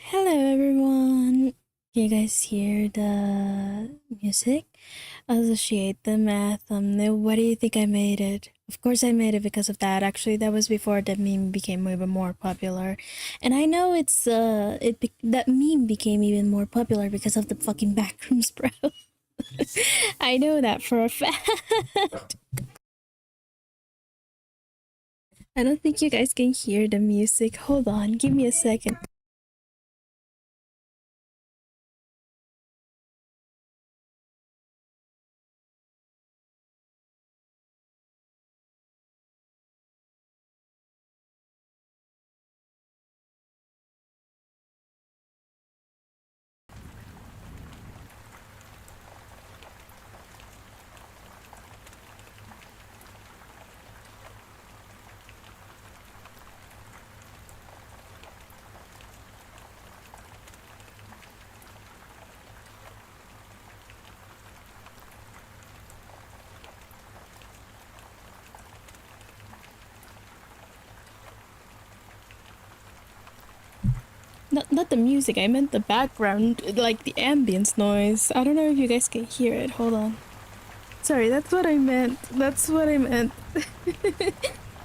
Hello everyone! Can you guys hear the music? Associate the math thumbnail. Why do you think I made it? Of course I made it because of that. Actually, that was before that meme became even more popular. And I know that meme became even more popular because of the fucking backrooms, bro. I know that for a fact. I don't think you guys can hear the music. Hold on, give me a second. Not the music, I meant the background, like the ambience noise. I don't know if you guys can hear it. Hold on. Sorry, that's what I meant. That's what I meant.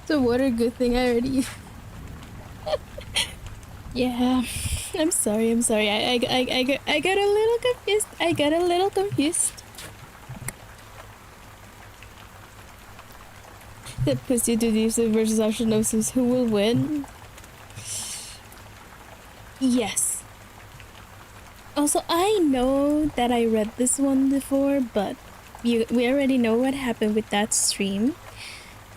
So what a good thing I already... Yeah, I'm sorry. I got a little confused. I got a little confused. The pussy to Deep versus Archinosis, who will win? Yes. Also, I know that I read this one before, but we already know what happened with that stream.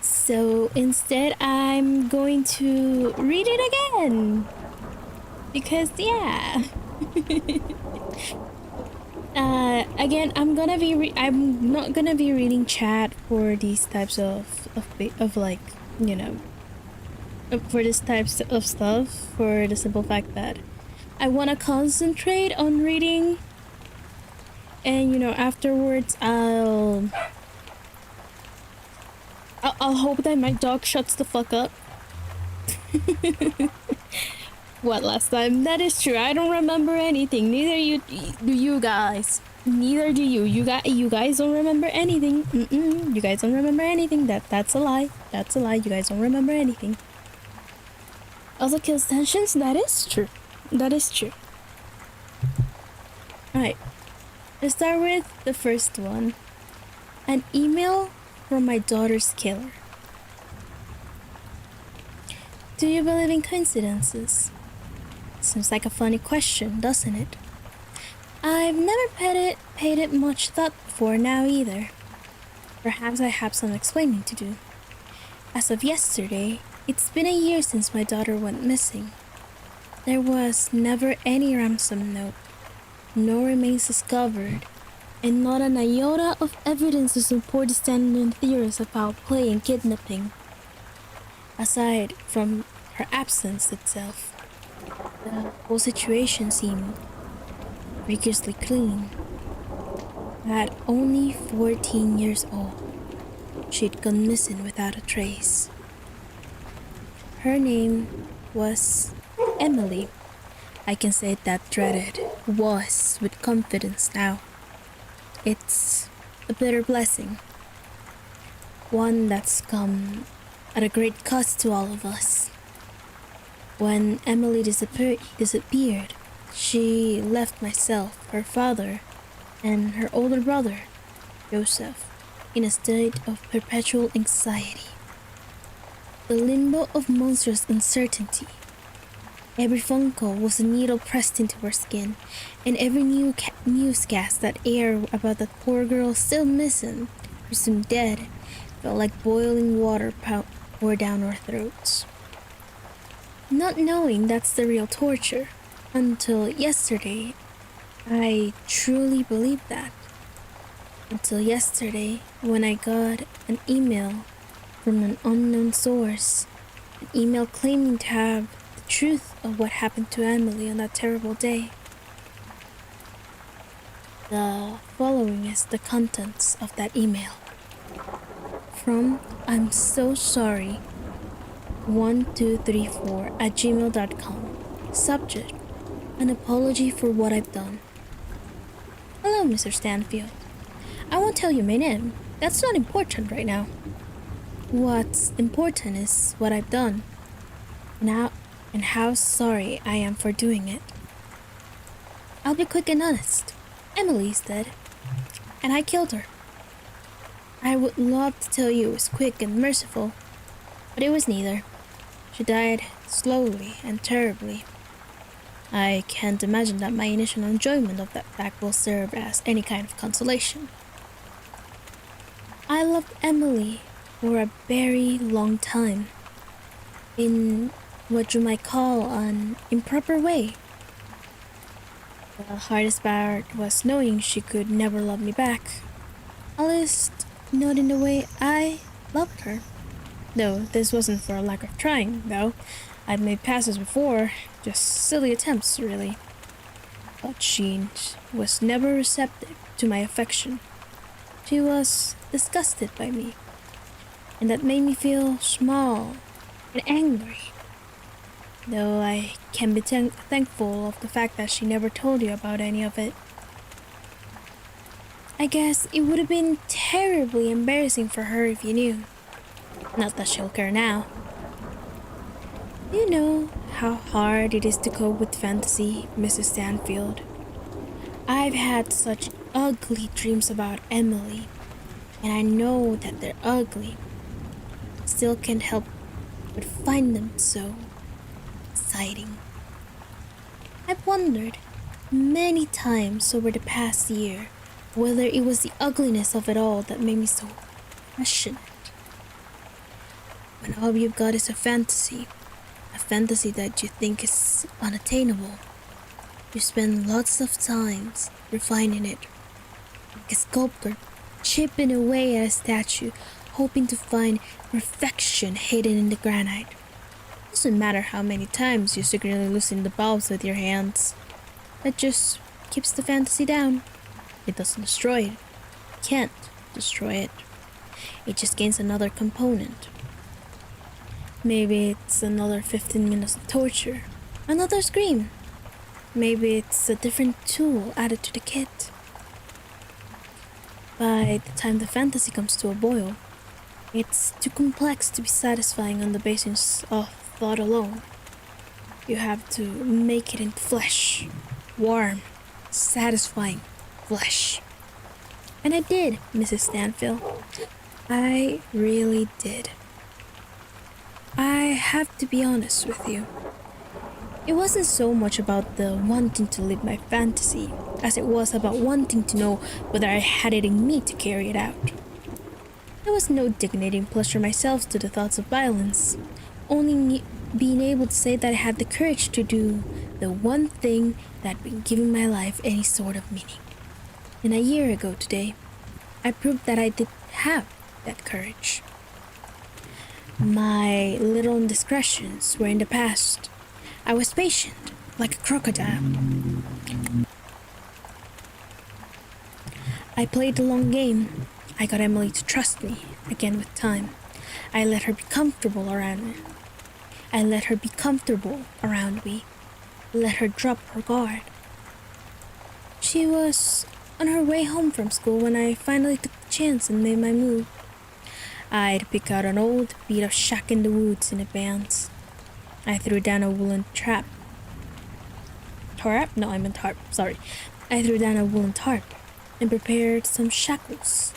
So instead, I'm going to read it again. Because, yeah. Again, I'm not gonna be reading chat for these types of like, you know, for this types of stuff, for the simple fact that I want to concentrate on reading, and you know, afterwards I'll hope that my dog shuts the fuck up. What, last time? That is true. I don't remember anything. Neither do you guys. Neither do you. You guys don't remember anything. You guys don't remember anything. That's a lie. That's a lie. You guys don't remember anything. Also kills tensions. That is true. That is true. Alright. Let's start with the first one. An email from my daughter's killer. Do you believe in coincidences? Seems like a funny question, doesn't it? I've never paid it much thought before now either. Perhaps I have some explaining to do. As of yesterday, it's been a year since my daughter went missing. There was never any ransom note, no remains discovered, and not an iota of evidence to support the standard theories of foul play and kidnapping. Aside from her absence itself, the whole situation seemed rigorously clean. At only 14 years old, she'd gone missing without a trace. Her name was Emily. I can say that dreaded was with confidence now. It's a bitter blessing, one that's come at a great cost to all of us. When Emily disappeared, she left myself, her father, and her older brother, Joseph, in a state of perpetual anxiety. The limbo of monstrous uncertainty. Every phone call was a needle pressed into her skin, and every newscast that aired about that poor girl still missing, presumed dead, felt like boiling water poured down our throats. Not knowing that's the real torture, until yesterday, I truly believed that. Until yesterday, when I got an email from an unknown source, an email claiming to have the truth of what happened to Emily on that terrible day. The following is the contents of that email. From I'm so sorry 1234@gmail.com. Subject: an apology for what I've done. Hello, Mr. Stanfield. I won't tell you my name. That's not important right now. What's important is what I've done. Now, and how sorry I am for doing it. I'll be quick and honest. Emily's dead, and I killed her. I would love to tell you it was quick and merciful, but it was neither. She died slowly and terribly. I can't imagine that my initial enjoyment of that fact will serve as any kind of consolation. I loved Emily for a very long time, in what you might call an improper way. The hardest part was knowing she could never love me back, at least not in the way I loved her. Though this wasn't for a lack of trying, though. I'd made passes before, just silly attempts, really. But she was never receptive to my affection. She was disgusted by me, and that made me feel small and angry. Though I can be thankful of the fact that she never told you about any of it. I guess it would have been terribly embarrassing for her if you knew. Not that she'll care now. You know how hard it is to cope with fantasy, Mrs. Stanfield. I've had such ugly dreams about Emily, and I know that they're ugly. Still can't help but find them so exciting. I've wondered many times over the past year whether it was the ugliness of it all that made me so passionate. When all you've got is a fantasy that you think is unattainable, you spend lots of time refining it, like a sculptor chipping away at a statue, hoping to find perfection hidden in the granite. It doesn't matter how many times you secretly loosen the bulbs with your hands. That just keeps the fantasy down. It doesn't destroy it. It can't destroy it. It just gains another component. Maybe it's another 15 minutes of torture, another scream. Maybe it's a different tool added to the kit. By the time the fantasy comes to a boil, it's too complex to be satisfying on the basis of thought alone. You have to make it in flesh, warm, satisfying flesh. And I did, Mrs. Stanfield. I really did. I have to be honest with you. It wasn't so much about the wanting to live my fantasy as it was about wanting to know whether I had it in me to carry it out. There was no dignity in pleasure myself to the thoughts of violence, only being able to say that I had the courage to do the one thing that had been giving my life any sort of meaning. And a year ago today, I proved that I did have that courage. My little indiscretions were in the past. I was patient, like a crocodile. I played the long game. I got Emily to trust me, again with time. I let her be comfortable around me. I let her be comfortable around me. Let her drop her guard. She was on her way home from school when I finally took the chance and made my move. I'd pick out an old, beat-up shack in the woods in advance. I threw down a woolen trap. Tarp? No, I meant tarp. Sorry. I threw down a woolen tarp and prepared some shackles.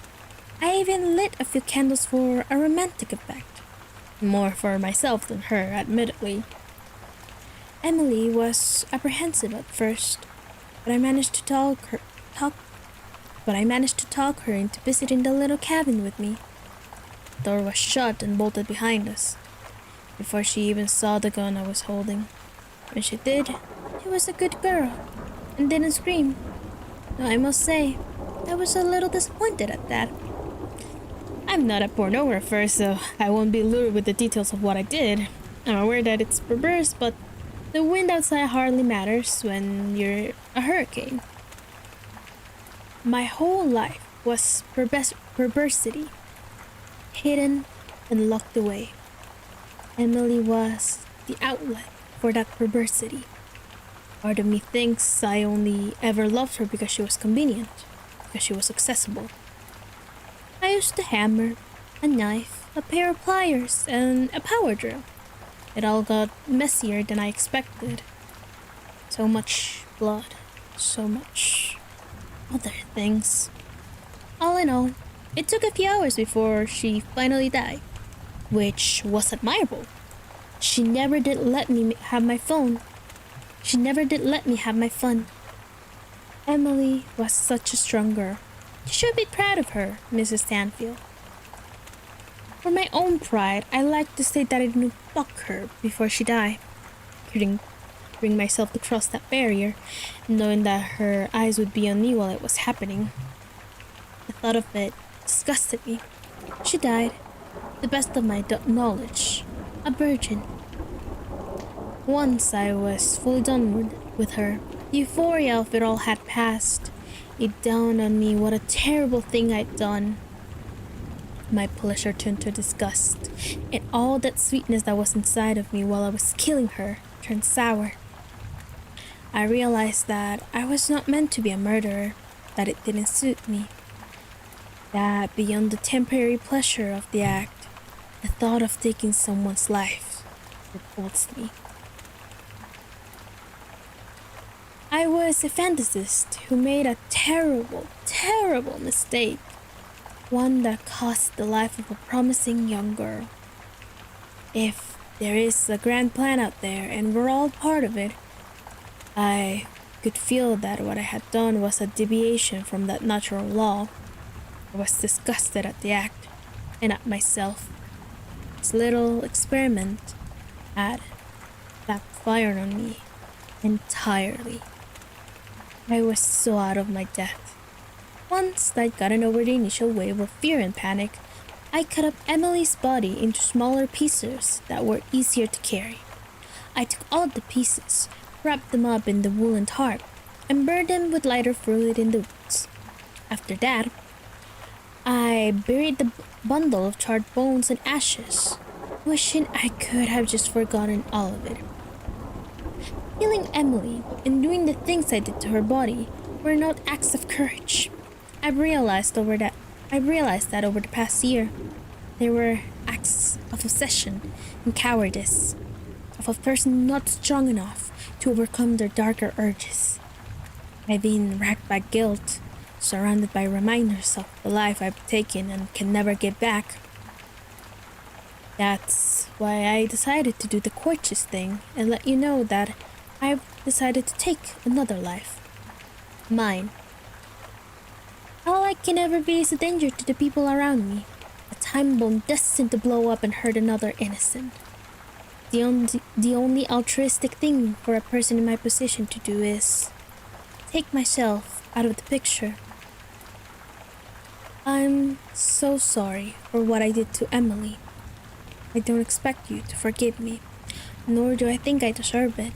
I even lit a few candles for a romantic effect. More for myself than her, admittedly. Emily was apprehensive at first, but I managed to talk her into visiting the little cabin with me. The door was shut and bolted behind us, before she even saw the gun I was holding. When she did, she was a good girl, and didn't scream. Though I must say, I was a little disappointed at that. I'm not a pornographer, so I won't be lured with the details of what I did. I'm aware that it's perverse, but the wind outside hardly matters when you're a hurricane. My whole life was perversity, hidden and locked away. Emily was the outlet for that perversity. Part of me thinks I only ever loved her because she was convenient, because she was accessible. I used a hammer, a knife, a pair of pliers, and a power drill. It all got messier than I expected. So much blood, so much other things. All in all, it took a few hours before she finally died, which was admirable. She never did let me have my phone. She never did let me have my fun. Emily was such a strong girl. You should be proud of her, Mrs. Stanfield. For my own pride, I like to say that I didn't fuck her before she died. Couldn't bring myself to cross that barrier, knowing that her eyes would be on me while it was happening. The thought of it disgusted me. She died, to the best of my knowledge, a virgin. Once I was fully done with her, the euphoria of it all had passed. It dawned on me what a terrible thing I'd done. My pleasure turned to disgust, and all that sweetness that was inside of me while I was killing her turned sour. I realized that I was not meant to be a murderer, that it didn't suit me. That beyond the temporary pleasure of the act, the thought of taking someone's life repulsed me. I was a fantasist who made a terrible, terrible mistake. One that cost the life of a promising young girl. If there is a grand plan out there and we're all part of it, I could feel that what I had done was a deviation from that natural law. I was disgusted at the act and at myself. This little experiment had backfired on me entirely. I was so out of my depth. Once I'd gotten over the initial wave of fear and panic, I cut up Emily's body into smaller pieces that were easier to carry. I took all of the pieces, wrapped them up in the woolen tarp, and burned them with lighter fluid in the woods. After that, I buried the bundle of charred bones and ashes, wishing I could have just forgotten all of it. Killing Emily and doing the things I did to her body were not acts of courage. I've realized that over the past year. They were acts of obsession and cowardice, of a person not strong enough to overcome their darker urges. I've been racked by guilt, surrounded by reminders of the life I've taken and can never get back. That's why I decided to do the courteous thing and let you know that I've decided to take another life. Mine. All I can ever be is a danger to the people around me. A time bomb destined to blow up and hurt another innocent. The only altruistic thing for a person in my position to do is take myself out of the picture. I'm so sorry for what I did to Emily. I don't expect you to forgive me, nor do I think I deserve it.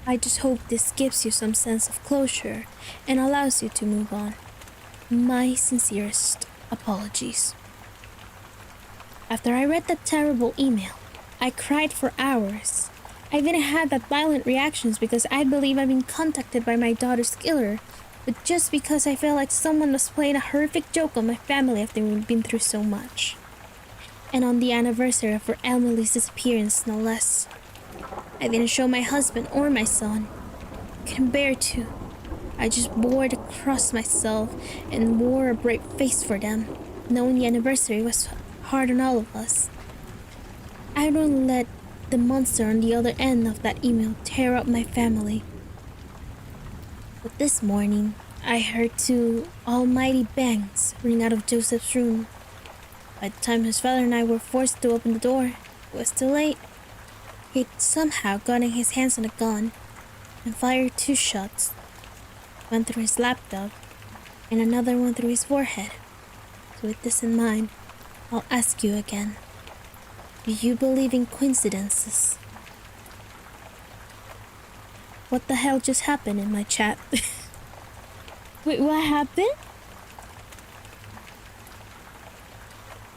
I just hope this gives you some sense of closure and allows you to move on. My sincerest apologies. After I read that terrible email, I cried for hours. I didn't have that violent reactions because I believe I've been contacted by my daughter's killer, but just because I felt like someone was playing a horrific joke on my family after we've been through so much. And on the anniversary of Emily's disappearance, no less. I didn't show my husband or my son. Couldn't bear to. I just bore the cross myself and wore a brave face for them, knowing the anniversary was hard on all of us. I don't let the monster on the other end of that email tear up my family. But this morning, I heard two almighty bangs ring out of Joseph's room. By the time his father and I were forced to open the door, it was too late. He'd somehow gotten his hands on a gun and fired 2 shots. One through his laptop and another one through his forehead. So with this in mind, I'll ask you again. Do you believe in coincidences? What the hell just happened in my chat? Wait, what happened?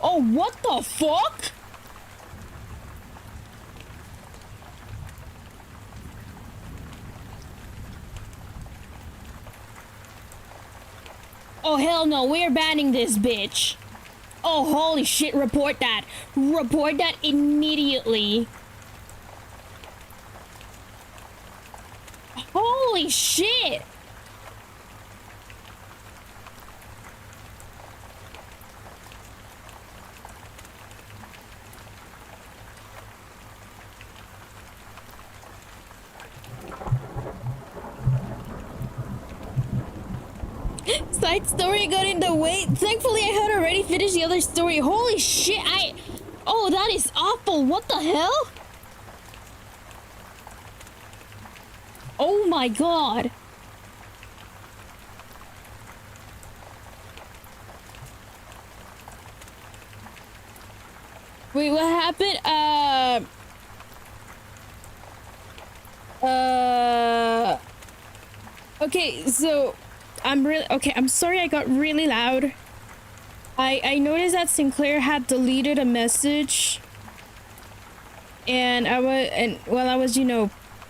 Oh, what the fuck? Oh, hell no, we're banning this bitch. Oh, holy shit, report that. Report that immediately. Holy shit. Side story got in the way. Thankfully, I had already finished the other story. Holy shit, Oh, that is awful. What the hell? Oh my god. Wait, what happened? Okay, so I'm sorry I got really loud. I noticed that Sinclair had deleted a message, and while I was,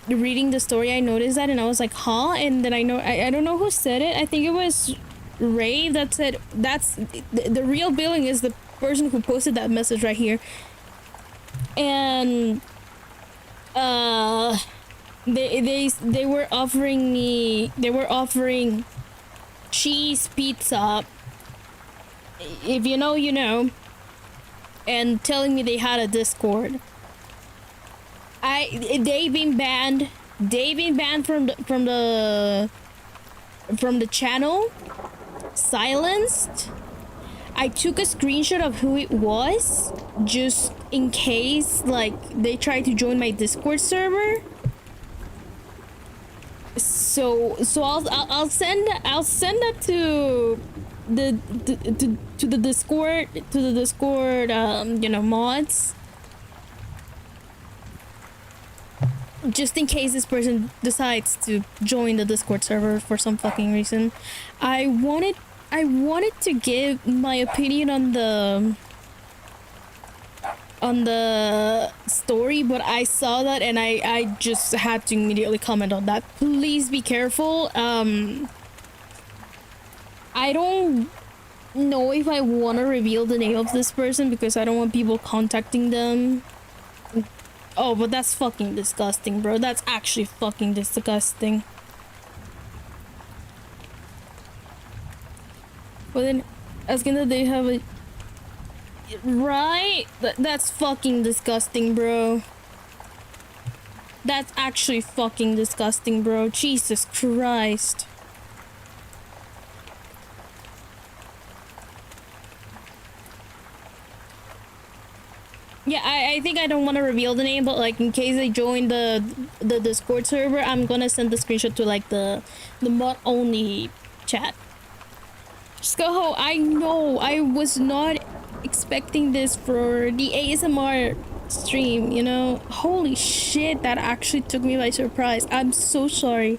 reading the story, I noticed that, and I was like, huh? And then I don't know who said it. I think it was Ray that said that's the real billing is the person who posted that message right here. And they were offering cheese pizza, if you know, you know, and telling me they had a Discord. They've been banned from the channel, silenced. I took a screenshot of who it was just in case, like, they tried to join my Discord server. So I'll send that to the Discord mods, just in case this person decides to join the Discord server for some fucking reason. I wanted to give my opinion on the story, but I saw that and I just had to immediately comment on that. Please be careful. I don't know if I want to reveal the name of this person because I don't want people contacting them. Oh, but that's fucking disgusting, bro. That's actually fucking disgusting. But then, asking that they have a... Right? That's fucking disgusting, bro. That's actually fucking disgusting, bro. Jesus Christ. Yeah, I think I don't want to reveal the name, but like in case they join the Discord server, I'm gonna send the screenshot to like the mod only chat. Skoho, I know I was not expecting this for the ASMR stream, you know? Holy shit, that actually took me by surprise. I'm so sorry.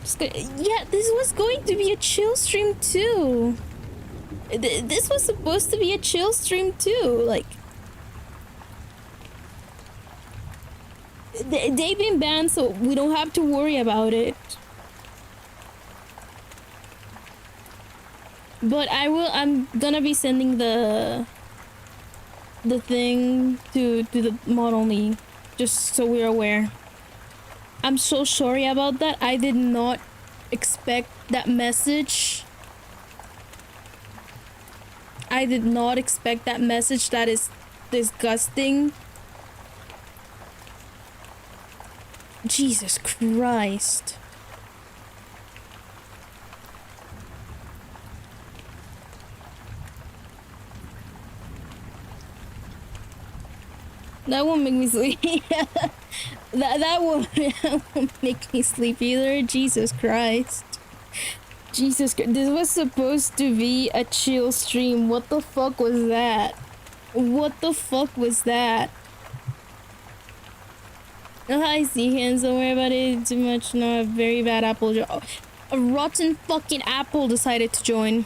Yeah, this was going to be a chill stream too. This was supposed to be a chill stream too. Like, they've been banned, so we don't have to worry about it. But I'm gonna be sending the thing to the mod only, just so we're aware. I'm so sorry about that. I did not expect that message. I did not expect that message. That is disgusting. Jesus Christ. That won't make me sleep. that won't make me sleep either. Jesus Christ. Jesus Christ. This was supposed to be a chill stream. What the fuck was that? What the fuck was that? Oh, I see hands. Don't worry about it too much. No, a very bad apple. A rotten fucking apple decided to join.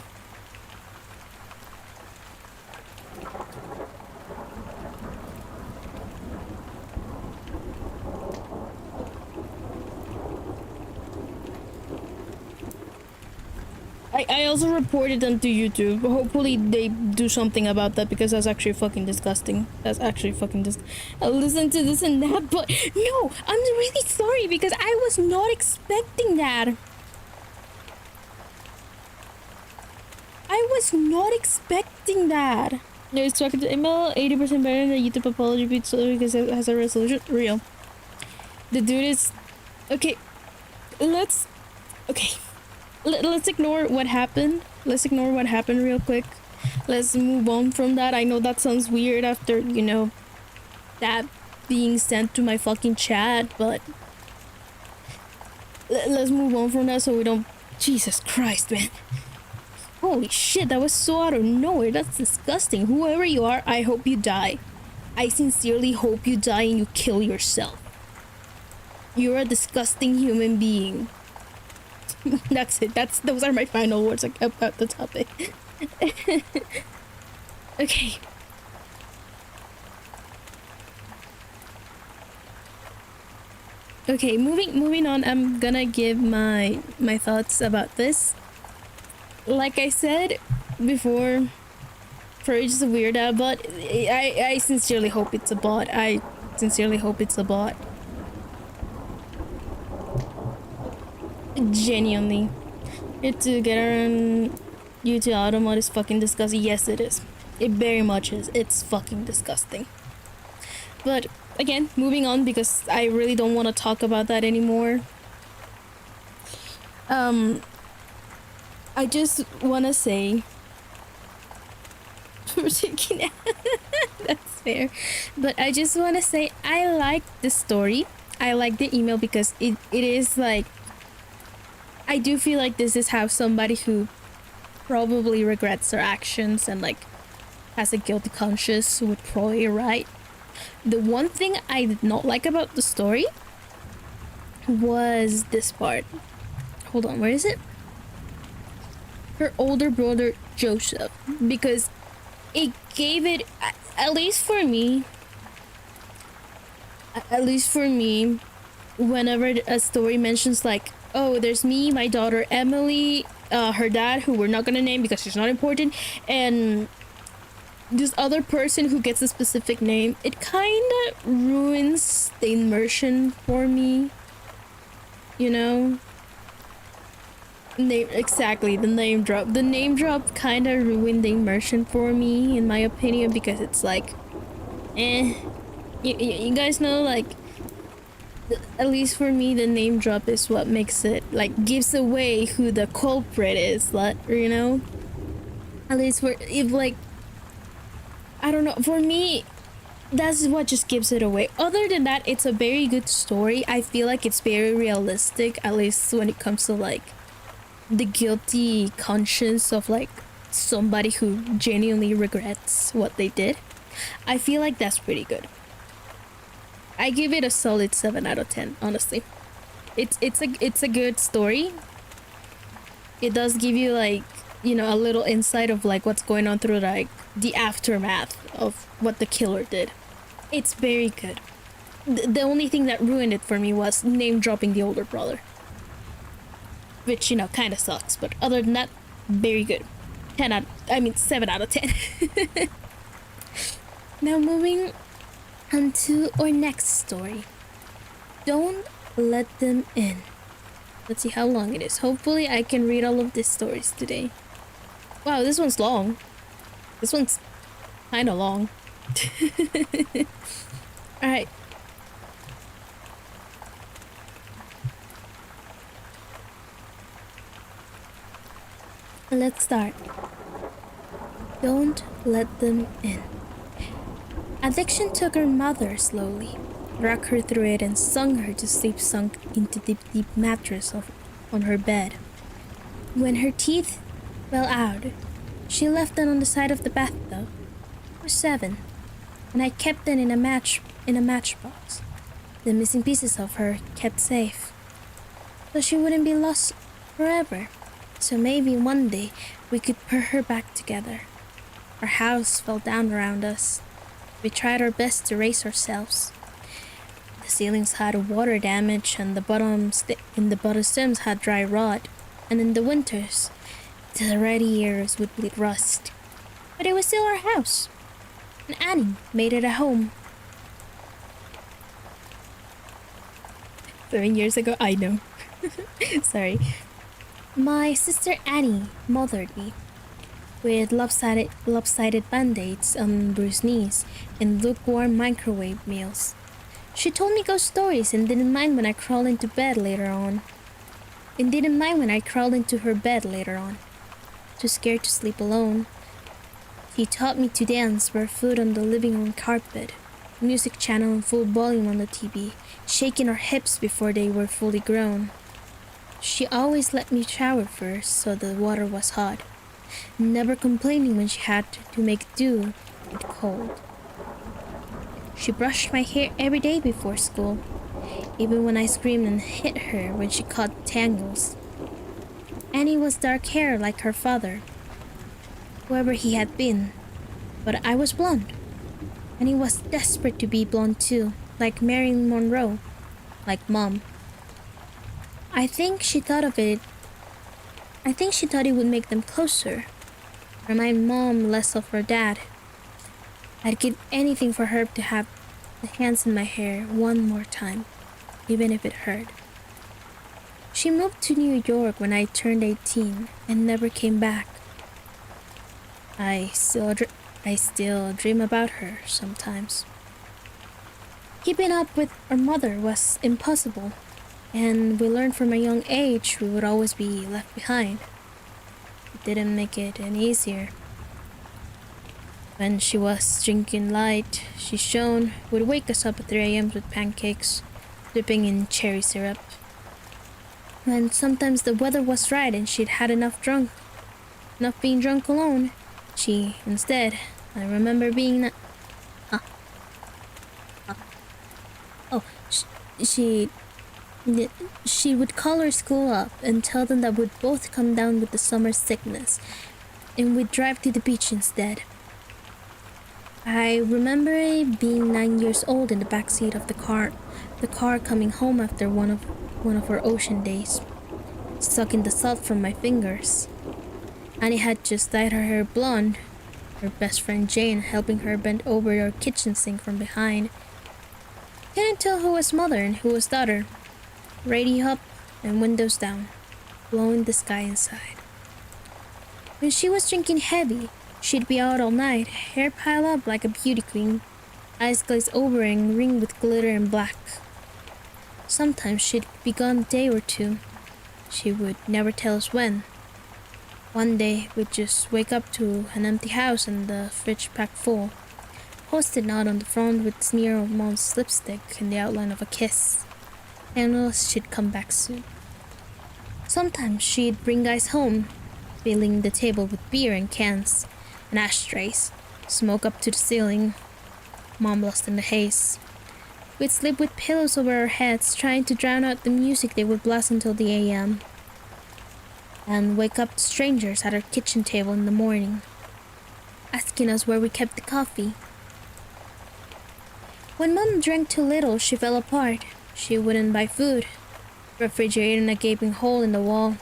I also reported them to YouTube. Hopefully they do something about that, because that's actually fucking disgusting. That's actually fucking I'll listen to this and that, but no, I'm really sorry because I was not expecting that. I was not expecting that. No, it's talking to email 80% better than the YouTube apology beat, so because it has a resolution. Real. The dude is okay. Let's ignore what happened. Let's ignore what happened real quick. Let's move on from that. I know that sounds weird after, you know, that being sent to my fucking chat, but let's move on from that so we don't... Jesus Christ, man. Holy shit, that was so out of nowhere. That's disgusting. Whoever you are, I hope you die. I sincerely hope you die and you kill yourself. You're a disgusting human being. That's it. Those are my final words about the topic. Okay. Okay, moving on. I'm gonna give my thoughts about this. Like I said before, Purge is a weirdo, but I sincerely hope it's a bot. I sincerely hope it's a bot. Genuinely. It to get around you to auto mode is fucking disgusting. Yes, it is. It very much is. It's fucking disgusting. But again, moving on because I really don't want to talk about that anymore. I just want to say that's fair. But I just want to say I like the story. I like the email because it is like, I do feel like this is how somebody who probably regrets their actions and like has a guilty conscience would probably write. The one thing I did not like about the story was this part. Hold on, where is it? Her older brother Joseph, because it gave it, at least for me, whenever a story mentions like, oh, there's me, my daughter Emily, her dad, who we're not gonna name because she's not important, and this other person who gets a specific name, it kind of ruins the immersion for me, you know? Exactly, the name drop kind of ruined the immersion for me, in my opinion, because it's like, you guys know, like, at least for me, the name drop is what makes it, like, gives away who the culprit is, you know? At least if, like, I don't know, for me, that's what just gives it away. Other than that, it's a very good story. I feel like it's very realistic, at least when it comes to, like, the guilty conscience of, like, somebody who genuinely regrets what they did. I feel like that's pretty good. I give it a solid 7 out of 10, honestly. It's a good story. It does give you like, you know, a little insight of like what's going on through like the aftermath of what the killer did. It's very good. The only thing that ruined it for me was name dropping the older brother, which, you know, kind of sucks, but other than that, very good. 7 out of 10. Now moving on to our next story. Don't let them in. Let's see how long it is. Hopefully I can read all of these stories today. Wow, this one's long. This one's kind of long. Alright. Let's start. Don't let them in. Addiction took her mother slowly, rocked her through it, and sung her to sleep sunk into the deep mattress on her bed. When her teeth fell out, she left them on the side of the bathtub. I was 7, and I kept them in a matchbox. The missing pieces of her kept safe, so she wouldn't be lost forever. So maybe one day we could put her back together. Our house fell down around us. We tried our best to raise ourselves. The ceilings had water damage, and the bottom stems had dry rot, and in the winters, the radiators would bleed rust. But it was still our house, and Annie made it a home. 7 years ago, I know. Sorry. My sister Annie mothered me with lopsided band-aids on bruised knees and lukewarm microwave meals. She told me ghost stories and didn't mind when I crawled into bed later on. Her bed later on. Too scared to sleep alone. She taught me to dance barefoot on the living room carpet, music channel on full volume on the TV, shaking our hips before they were fully grown. She always let me shower first so the water was hot, never complaining when she had to make do with cold. She brushed my hair every day before school, even when I screamed and hit her when she caught tangles. Annie was dark hair like her father, whoever he had been, but I was blonde, and he was desperate to be blonde too, like Marilyn Monroe, like Mom. I think she thought it would make them closer, remind Mom less of her dad. I'd give anything for her to have the hands in my hair one more time, even if it hurt. She moved to New York when I turned 18 and never came back. I still dream about her sometimes. Keeping up with our mother was impossible, and we learned from a young age we would always be left behind. It didn't make it any easier. When she was drinking light, she would wake us up at 3 a.m. with pancakes, dipping in cherry syrup. When sometimes the weather was right and she'd had enough being drunk alone, I remember being she would call her school up and tell them that we'd both come down with the summer sickness, and we'd drive to the beach instead. I remember being 9 years old in the backseat of the car coming home after one of our ocean days, sucking the salt from my fingers. Annie had just dyed her hair blonde, her best friend Jane helping her bend over our kitchen sink from behind. Couldn't tell who was mother and who was daughter. Radio up and windows down, blowing the sky inside. When she was drinking heavy, she'd be out all night, hair piled up like a beauty queen, eyes glazed over and ringed with glitter and black. Sometimes she'd be gone a day or two. She would never tell us when. One day, we'd just wake up to an empty house and the fridge packed full, Post-it note on the front with smear of Mom's lipstick and the outline of a kiss. And else she'd come back soon. Sometimes she'd bring guys home, filling the table with beer and cans and ashtrays, smoke up to the ceiling. Mom lost in the haze. We'd sleep with pillows over our heads, trying to drown out the music they would blast until the a.m. and wake up strangers at our kitchen table in the morning, asking us where we kept the coffee. When Mom drank too little, she fell apart. She wouldn't buy food, refrigerating a gaping hole in the wall.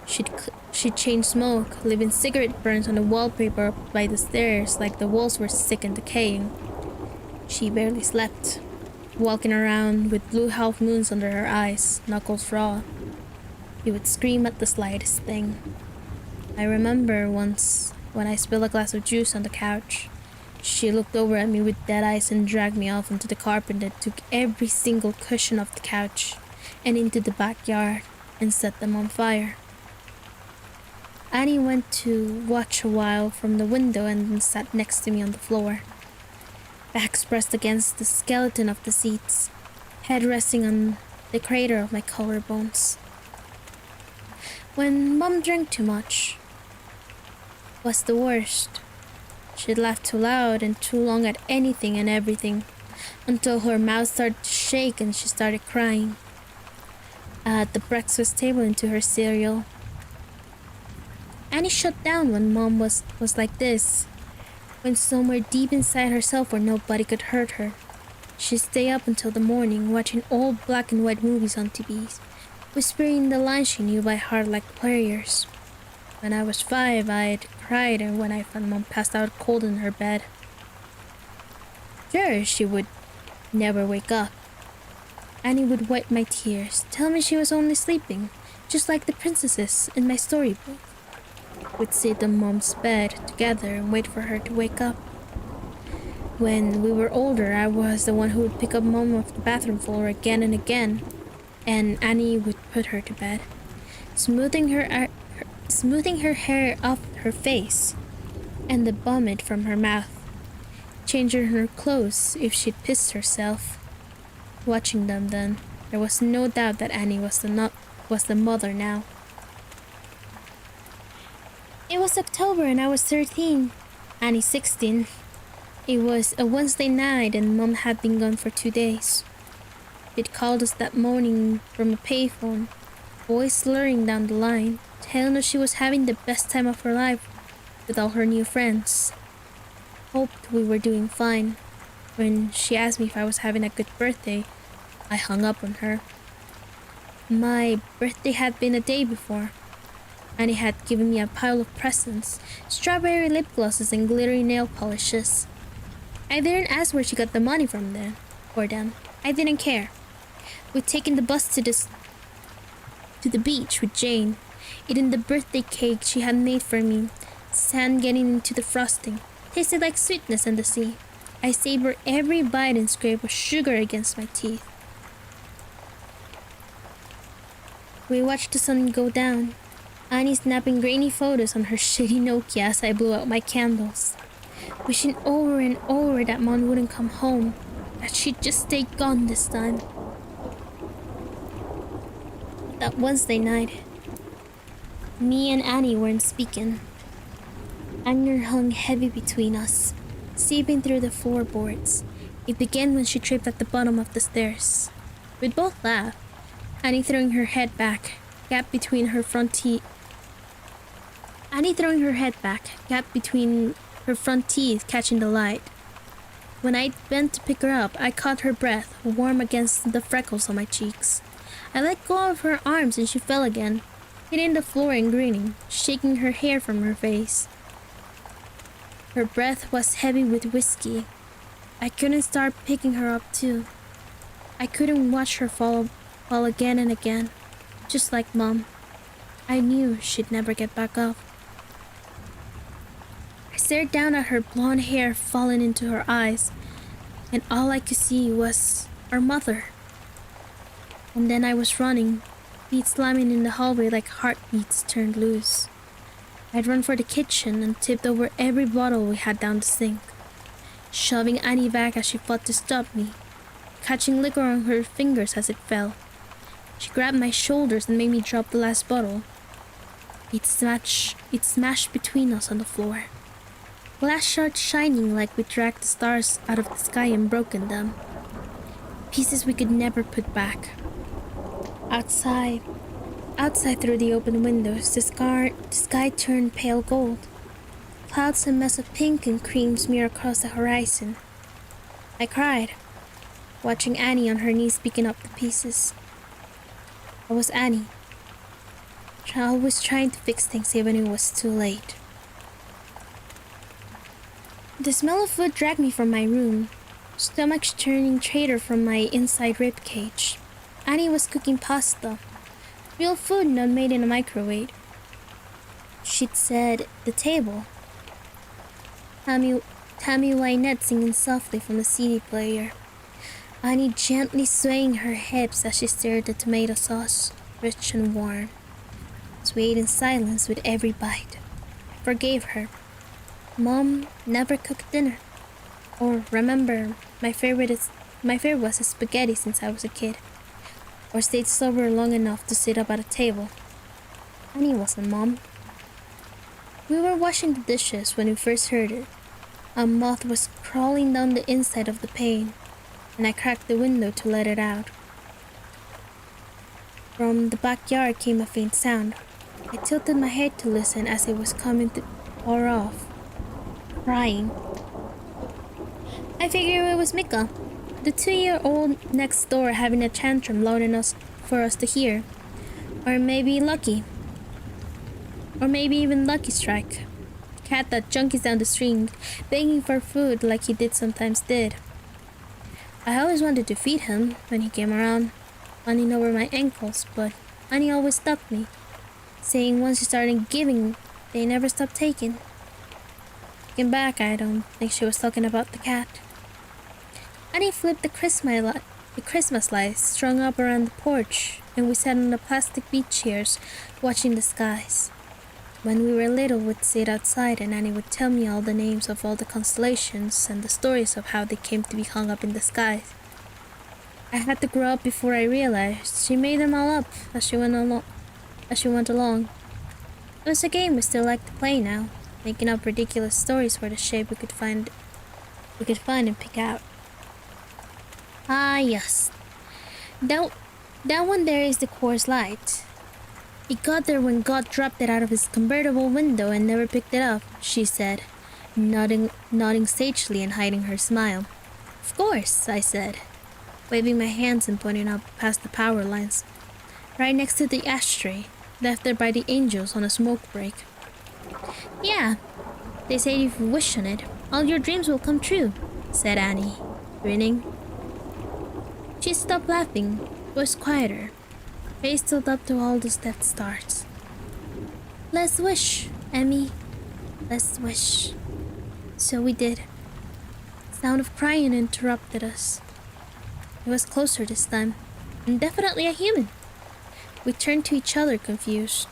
She'd chain smoke, leaving cigarette burns on the wallpaper up by the stairs like the walls were sick and decaying. She barely slept, walking around with blue half moons under her eyes, knuckles raw. She would scream at the slightest thing. I remember once when I spilled a glass of juice on the couch. She looked over at me with dead eyes and dragged me off onto the carpet that took every single cushion off the couch and into the backyard and set them on fire. Annie went to watch a while from the window and then sat next to me on the floor, backs pressed against the skeleton of the seats, head resting on the crater of my collarbones. When Mom drank too much was the worst. She'd laugh too loud and too long at anything and everything until her mouth started to shake and she started crying at the breakfast table into her cereal. Annie shut down when Mom was like this. When somewhere deep inside herself where nobody could hurt her, she'd stay up until the morning watching old black and white movies on TV, whispering the lines she knew by heart like prayers. When I was 5, I'd cried when I found Mom passed out cold in her bed. Sure, she would never wake up. Annie would wipe my tears, tell me she was only sleeping, just like the princesses in my storybook. We'd sit on Mom's bed together and wait for her to wake up. When we were older, I was the one who would pick up Mom off the bathroom floor again and again, and Annie would put her to bed, smoothing her hair off her face and the vomit from her mouth, changing her clothes if she'd pissed herself. Watching them then, there was no doubt that Annie was the mother now. It was October and I was 13, Annie 16. It was a Wednesday night and Mom had been gone for 2 days. She'd called us that morning from a payphone, voice slurring down the line, telling us she was having the best time of her life with all her new friends. Hoped we were doing fine. When she asked me if I was having a good birthday, I hung up on her. My birthday had been a day before. Annie had given me a pile of presents, strawberry lip glosses and glittery nail polishes. I didn't ask where she got the money from for them. I didn't care. We'd taken the bus to the beach with Jane, eating the birthday cake she had made for me, sand getting into the frosting, tasted like sweetness in the sea. I savored every bite and scraped with sugar against my teeth. We watched the sun go down, Annie snapping grainy photos on her shitty Nokia as I blew out my candles, wishing over and over that Mom wouldn't come home, that she'd just stay gone this time. That Wednesday night, me and Annie weren't speaking. Anger hung heavy between us, seeping through the floorboards. It began when she tripped at the bottom of the stairs. We'd both laugh, Annie throwing her head back, gap between her front teeth. Annie throwing her head back, gap between her front teeth catching the light. When I bent to pick her up, I caught her breath, warm against the freckles on my cheeks. I let go of her arms and she fell again, hitting the floor and grinning, shaking her hair from her face. Her breath was heavy with whiskey. I couldn't start picking her up too. I couldn't watch her fall again and again, just like Mom. I knew she'd never get back up. I stared down at her blonde hair falling into her eyes, and all I could see was our mother. And then I was running, feet slamming in the hallway like heartbeats turned loose. I'd run for the kitchen and tipped over every bottle we had down the sink, shoving Annie back as she fought to stop me, catching liquor on her fingers as it fell. She grabbed my shoulders and made me drop the last bottle. It smashed between us on the floor. Glass shards shining like we dragged the stars out of the sky and broken them. Pieces we could never put back. Outside, outside through the open windows, the sky turned pale gold. Clouds a mess of pink and cream smear across the horizon. I cried, watching Annie on her knees picking up the pieces. I was Annie, always trying to fix things even when it was too late. The smell of food dragged me from my room, stomach churning traitor from my inside rib cage. Annie was cooking pasta, real food not made in a microwave. She'd said, "The table." Tammy Wynette singing softly from the CD player. Annie gently swaying her hips as she stirred the tomato sauce, rich and warm. Swayed in silence with every bite. I forgave her. Mom never cooked dinner. Or remember, my favorite was spaghetti since I was a kid. Or stayed sober long enough to sit up at a table. Annie wasn't Mom. We were washing the dishes when we first heard it. A moth was crawling down the inside of the pane, and I cracked the window to let it out. From the backyard came a faint sound. I tilted my head to listen as it was coming far off. Crying. I figured it was Mika, the 2-year-old next door having a tantrum loud enough for us to hear. Or maybe Lucky. Or maybe even Lucky Strike. Cat that junkies down the street, begging for food like he sometimes did. I always wanted to feed him when he came around, running over my ankles, but Annie always stopped me, saying once she started giving, they never stopped taking. Looking back, I don't think she was talking about the cat. Annie flipped the Christmas lights strung up around the porch, and we sat on the plastic beach chairs watching the skies. When we were little, we'd sit outside and Annie would tell me all the names of all the constellations and the stories of how they came to be hung up in the skies. I had to grow up before I realized she made them all up as she went along. It was a game we still like to play now, making up ridiculous stories for the shape we could find and pick out. Ah, yes. That one there is the Coors Light. It got there when God dropped it out of his convertible window and never picked it up, she said, nodding sagely and hiding her smile. Of course, I said, waving my hands and pointing up past the power lines, right next to the ashtray, left there by the angels on a smoke break. Yeah, they say if you wish on it, all your dreams will come true, said Annie, grinning. She stopped laughing, was quieter, face tilted up to all those Death Stars. Let's wish, Emmy. Let's wish. So we did. Sound of crying interrupted us. It was closer this time, and definitely a human. We turned to each other confused.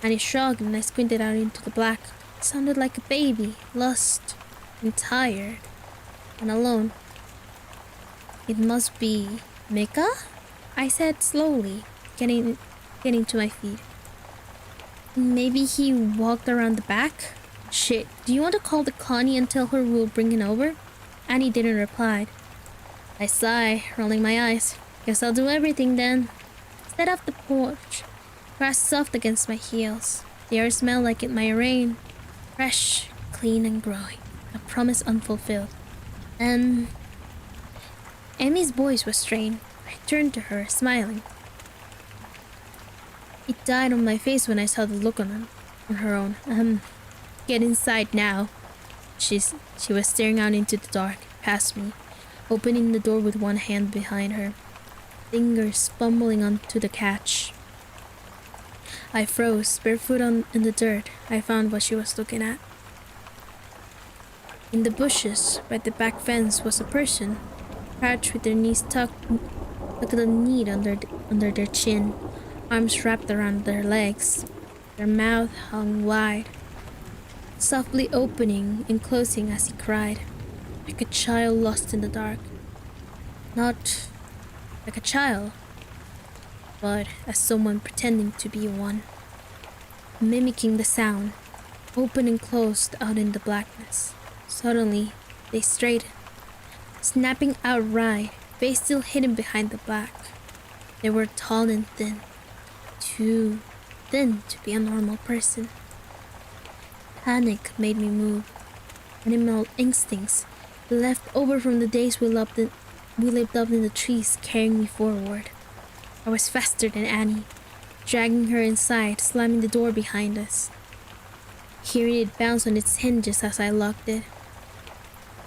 Annie shrugged and I squinted out into the black. It sounded like a baby, lost and tired and alone. It must be Mika? I said slowly, getting to my feet. Maybe he walked around the back? Shit, do you want to call the Connie and tell her we'll bring him over? Annie didn't reply. I sigh, rolling my eyes. Guess I'll do everything then. Sat off the porch. Grass soft against my heels. The air smelled like it might rain. Fresh, clean and growing. A promise unfulfilled. Emmy's voice was strained. I turned to her, smiling. It died on my face when I saw the look on her own. Get inside now. She was staring out into the dark, past me, opening the door with one hand behind her, fingers fumbling onto the catch. I froze, barefoot in the dirt. I found what she was looking at. In the bushes, by the back fence, was a person, crouched with their knees tucked like a knee under their chin, arms wrapped around their legs, their mouth hung wide, softly opening and closing as he cried, like a child lost in the dark. Not like a child, but as someone pretending to be one, mimicking the sound, open and closed out in the blackness. Suddenly, they straightened, snapping outright, face still hidden behind the black. They were tall and thin, too thin to be a normal person. Panic made me move. Animal instincts, left over from the days we lived up in the trees, carrying me forward. I was faster than Annie, dragging her inside, slamming the door behind us. Hearing it bounce on its hinges as I locked it.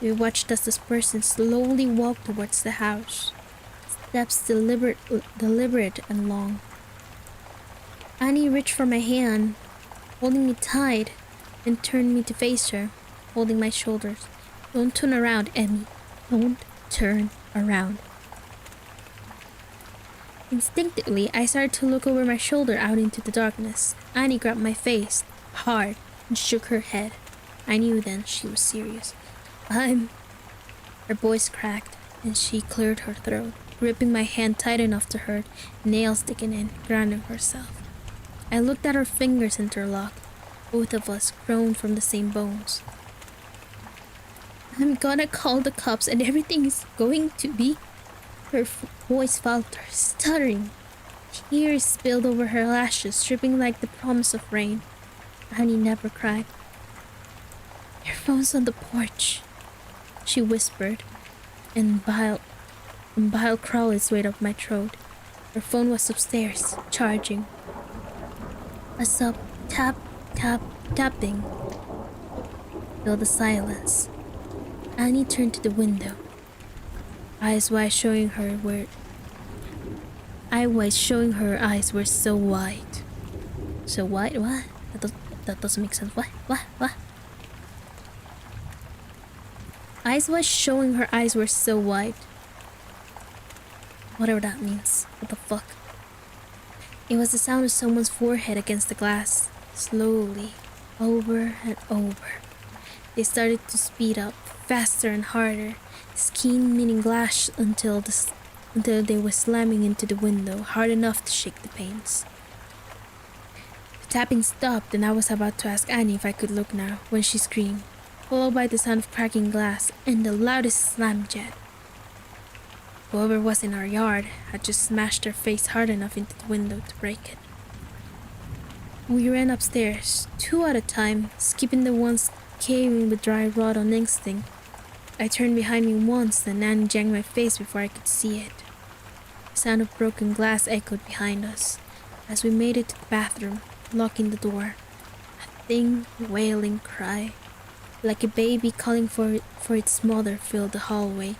We watched as this person slowly walked towards the house, steps deliberate and long. Annie reached for my hand, holding me tight, and turned me to face her, holding my shoulders. Don't turn around, Emmy. Don't turn around. Instinctively, I started to look over my shoulder out into the darkness. Annie grabbed my face, hard, and shook her head. I knew then she was serious. Her voice cracked, and she cleared her throat, gripping my hand tight enough to hurt, nails sticking in, grounding herself. I looked at her fingers interlocked, both of us grown from the same bones. I'm gonna call the cops and everything is going to be... Her voice faltered, stuttering. Tears spilled over her lashes, dripping like the promise of rain. Annie never cried. Your phone's on the porch, she whispered, and bile crawled its way up my throat. Her phone was upstairs, charging. A sub tapping filled the silence. Annie turned to the window, eyes wide, showing her eyes were so wide. So wide? What? That doesn't make sense. What? Eyes wide, showing her eyes were so wide. Whatever that means. What the fuck? It was the sound of someone's forehead against the glass, slowly, over and over. They started to speed up, faster and harder, skin meeting glass until they were slamming into the window, hard enough to shake the panes. The tapping stopped, and I was about to ask Annie if I could look now, when she screamed, followed by the sound of cracking glass and the loudest slam jet. Whoever was in our yard had just smashed their face hard enough into the window to break it. We ran upstairs, two at a time, skipping the ones caving with dry rot on instinct. I turned behind me once, and Annie janged my face before I could see it. The sound of broken glass echoed behind us as we made it to the bathroom, locking the door. A thin, wailing cry, like a baby calling for its mother, filled the hallway,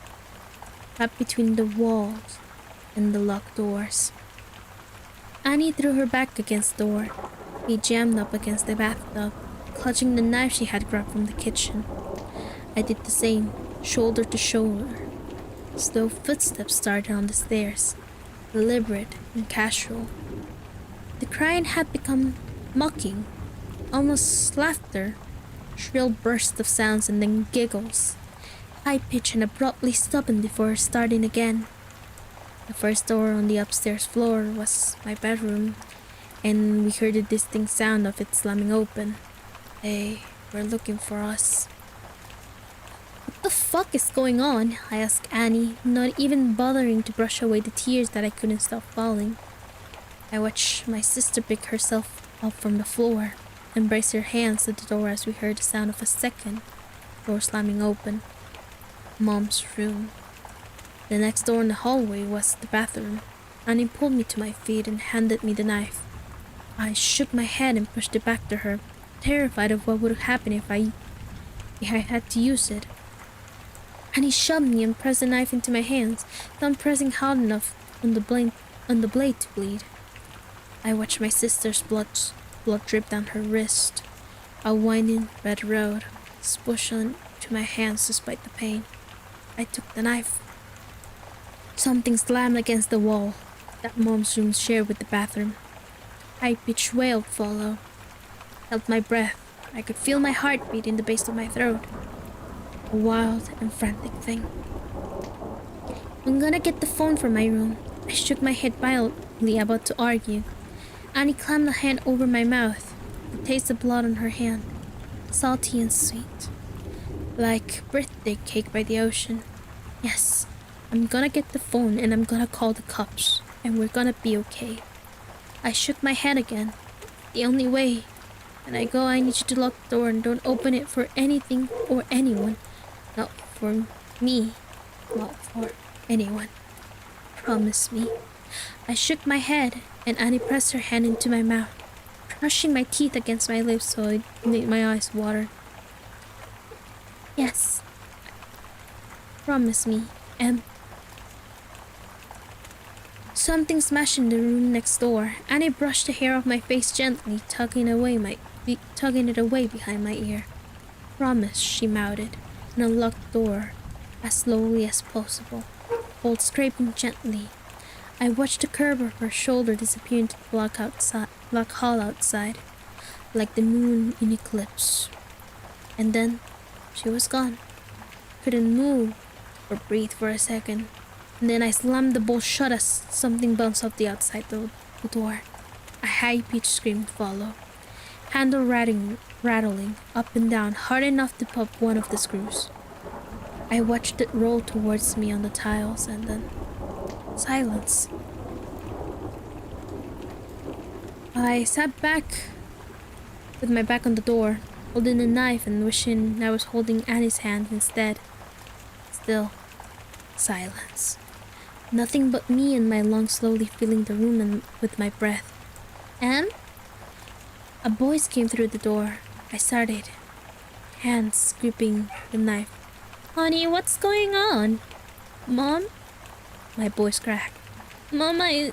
trapped between the walls and the locked doors. Annie threw her back against the door. He jammed up against the bathtub, clutching the knife she had grabbed from the kitchen. I did the same, shoulder to shoulder. Slow footsteps started on the stairs, deliberate and casual. The crying had become mocking, almost laughter, shrill bursts of sounds and then giggles, high-pitched and abruptly stopping before starting again. The first door on the upstairs floor was my bedroom, and we heard the distinct sound of it slamming open. They were looking for us. What the fuck is going on? I asked Annie, not even bothering to brush away the tears that I couldn't stop falling. I watched my sister pick herself up from the floor and brace her hands to the door as we heard the sound of a second door slamming open. Mom's room. The next door in the hallway was the bathroom. Annie pulled me to my feet and handed me the knife. I shook my head and pushed it back to her, terrified of what would happen if I had to use it. Annie shoved me and pressed the knife into my hands, thumb pressing hard enough on the blade to bleed. I watched my sister's blood drip down her wrist, a winding red road, spushing to my hands despite the pain. I took the knife. Something slammed against the wall that Mom's room shared with the bathroom. High-pitched wail followed. Held my breath. I could feel my heartbeat in the base of my throat. A wild and frantic thing. I'm gonna get the phone from my room. I shook my head violently, about to argue. Annie clammed a hand over my mouth. The taste of blood on her hand, salty and sweet, like birthday cake by the ocean. Yes, I'm gonna get the phone and I'm gonna call the cops. And we're gonna be okay. I shook my head again. The only way. When I go, I need you to lock the door and don't open it for anything or anyone. Not for me. Not for anyone. Promise me. I shook my head and Annie pressed her hand into my mouth, crushing my teeth against my lips so it made my eyes water. Yes. Promise me, Em. Something smashed in the room next door. Annie brushed the hair off my face gently, tugging it away behind my ear. Promise, she mouthed, and unlocked the door as slowly as possible, bolt scraping gently. I watched the curve of her shoulder disappear into the black hall outside, like the moon in eclipse. And then she was gone. Couldn't move or breathe for a second. And then I slammed the bolt shut as something bounced off the outside the door. A high-pitched scream followed, handle rattling up and down hard enough to pop one of the screws. I watched it roll towards me on the tiles and then silence. I sat back with my back on the door, holding the knife and wishing I was holding Annie's hand instead. Still, silence. Nothing but me and my lungs slowly filling the room with my breath. And a voice came through the door. I started, hands gripping the knife. Honey, what's going on? Mom? My voice cracked. Mama,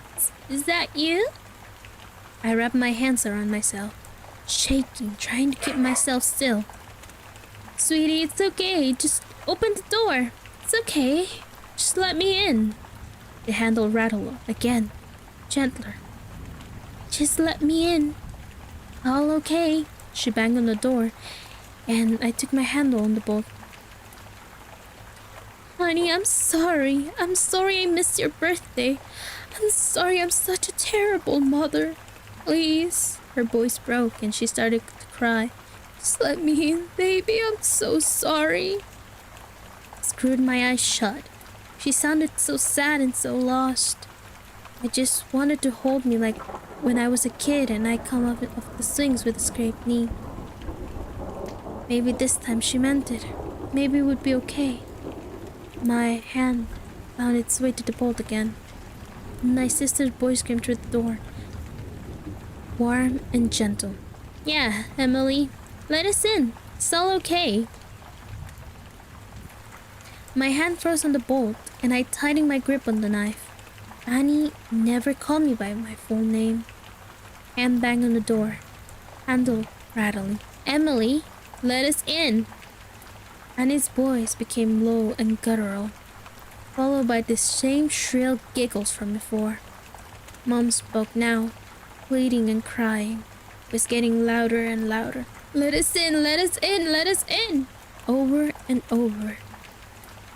is that you? I wrapped my hands around myself, shaking, trying to keep myself still. Sweetie, it's okay. Just open the door. It's okay. Just let me in. The handle rattled again, gentler. Just let me in. All okay. She banged on the door, and I took my handle on the bolt. Honey, I'm sorry. I'm sorry I missed your birthday. I'm sorry I'm such a terrible mother. Please. Her voice broke and she started to cry. Just let me in, baby. I'm so sorry. I screwed my eyes shut. She sounded so sad and so lost. I just wanted to hold me like when I was a kid and I come up off the swings with a scraped knee. Maybe this time she meant it. Maybe it would be okay. My hand found its way to the bolt again. My sister's voice came through the door. Warm and gentle. Yeah, Emily. Let us in. It's all okay. My hand froze on the bolt, and I tightened my grip on the knife. Annie never called me by my full name. Hand banged on the door. Handle rattling. Emily, let us in. Annie's voice became low and guttural, followed by the same shrill giggles from before. Mom spoke now, pleading and crying. It was getting louder and louder. Let us in, let us in, let us in! Over and over,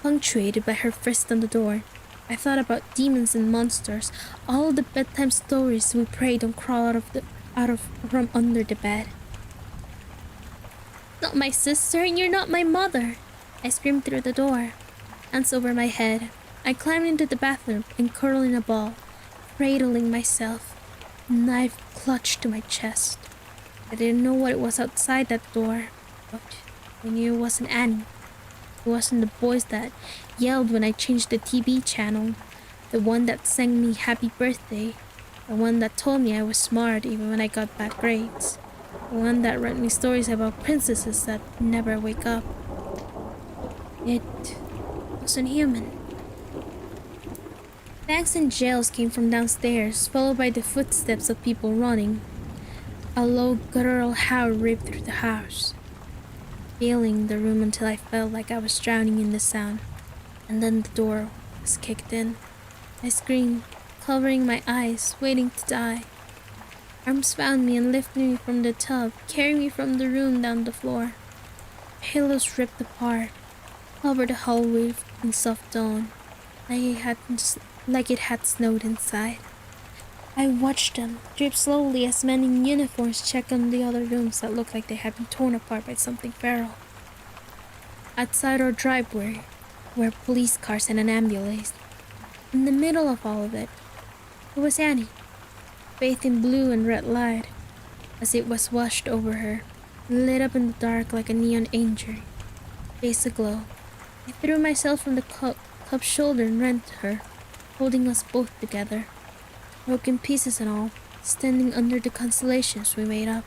punctuated by her fist on the door. I thought about demons and monsters, all the bedtime stories we prayed don't crawl out from under the bed. Not my sister, and you're not my mother. I screamed through the door, hands over my head. I climbed into the bathroom and curled in a ball, cradling myself, knife clutched to my chest. I didn't know what it was outside that door, but I knew it wasn't Annie. It wasn't the voice that yelled when I changed the TV channel, the one that sang me happy birthday, the one that told me I was smart even when I got bad grades. The one that read me stories about princesses that never wake up. It wasn't human. Bangs and yells came from downstairs, followed by the footsteps of people running. A low guttural howl ripped through the house, filling the room until I felt like I was drowning in the sound. And then the door was kicked in. I screamed, covering my eyes, waiting to die. Arms found me and lifted me from the tub, carrying me from the room down the floor. Pillows ripped apart, covered the hallway in soft dawn, like it had snowed inside. I watched them drip slowly as men in uniforms checked on the other rooms that looked like they had been torn apart by something feral. Outside our driveway, were police cars and an ambulance. In the middle of all of it, it was Annie, bathed in blue and red light, as it was washed over her, lit up in the dark like a neon angel, face aglow. I threw myself from the cub's shoulder and ran to her, holding us both together, broken pieces and all, standing under the constellations we made up.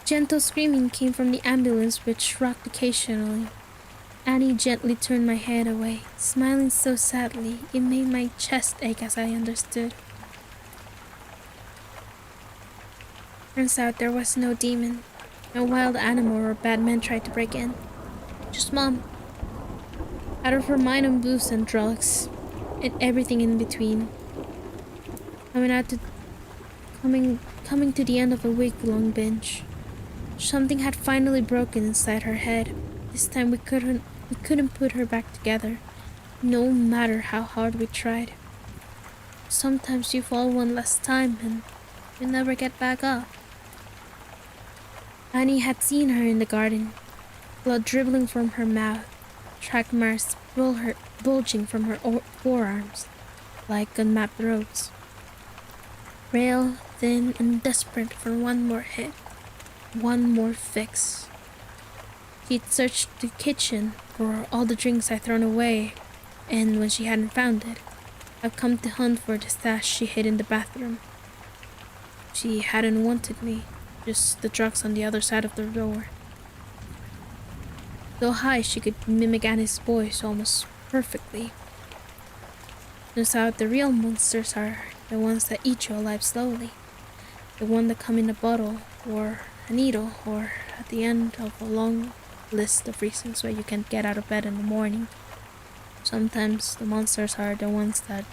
Gentle screaming came from the ambulance, which rocked occasionally. Annie gently turned my head away, smiling so sadly it made my chest ache as I understood. Turns out there was no demon, no wild animal or bad man tried to break in. Just Mom. Out of her mind on booze and drugs, and everything in between. Coming to the end of a week-long binge. Something had finally broken inside her head. This time we couldn't put her back together, no matter how hard we tried. Sometimes you fall one last time and you never get back up. Annie had seen her in the garden, blood dribbling from her mouth, track marks bulging from her forearms, like unmapped roads. Frail, thin, and desperate for one more hit, one more fix. She'd searched the kitchen for all the drinks I'd thrown away, and when she hadn't found it, I've come to hunt for the stash she hid in the bathroom. She hadn't wanted me, just the drugs on the other side of the door. So high she could mimic Annie's voice almost perfectly. Turns out the real monsters are the ones that eat you alive slowly. The one that come in a bottle, or a needle, or at the end of a long list of reasons why you can't get out of bed in the morning. Sometimes the monsters are the ones that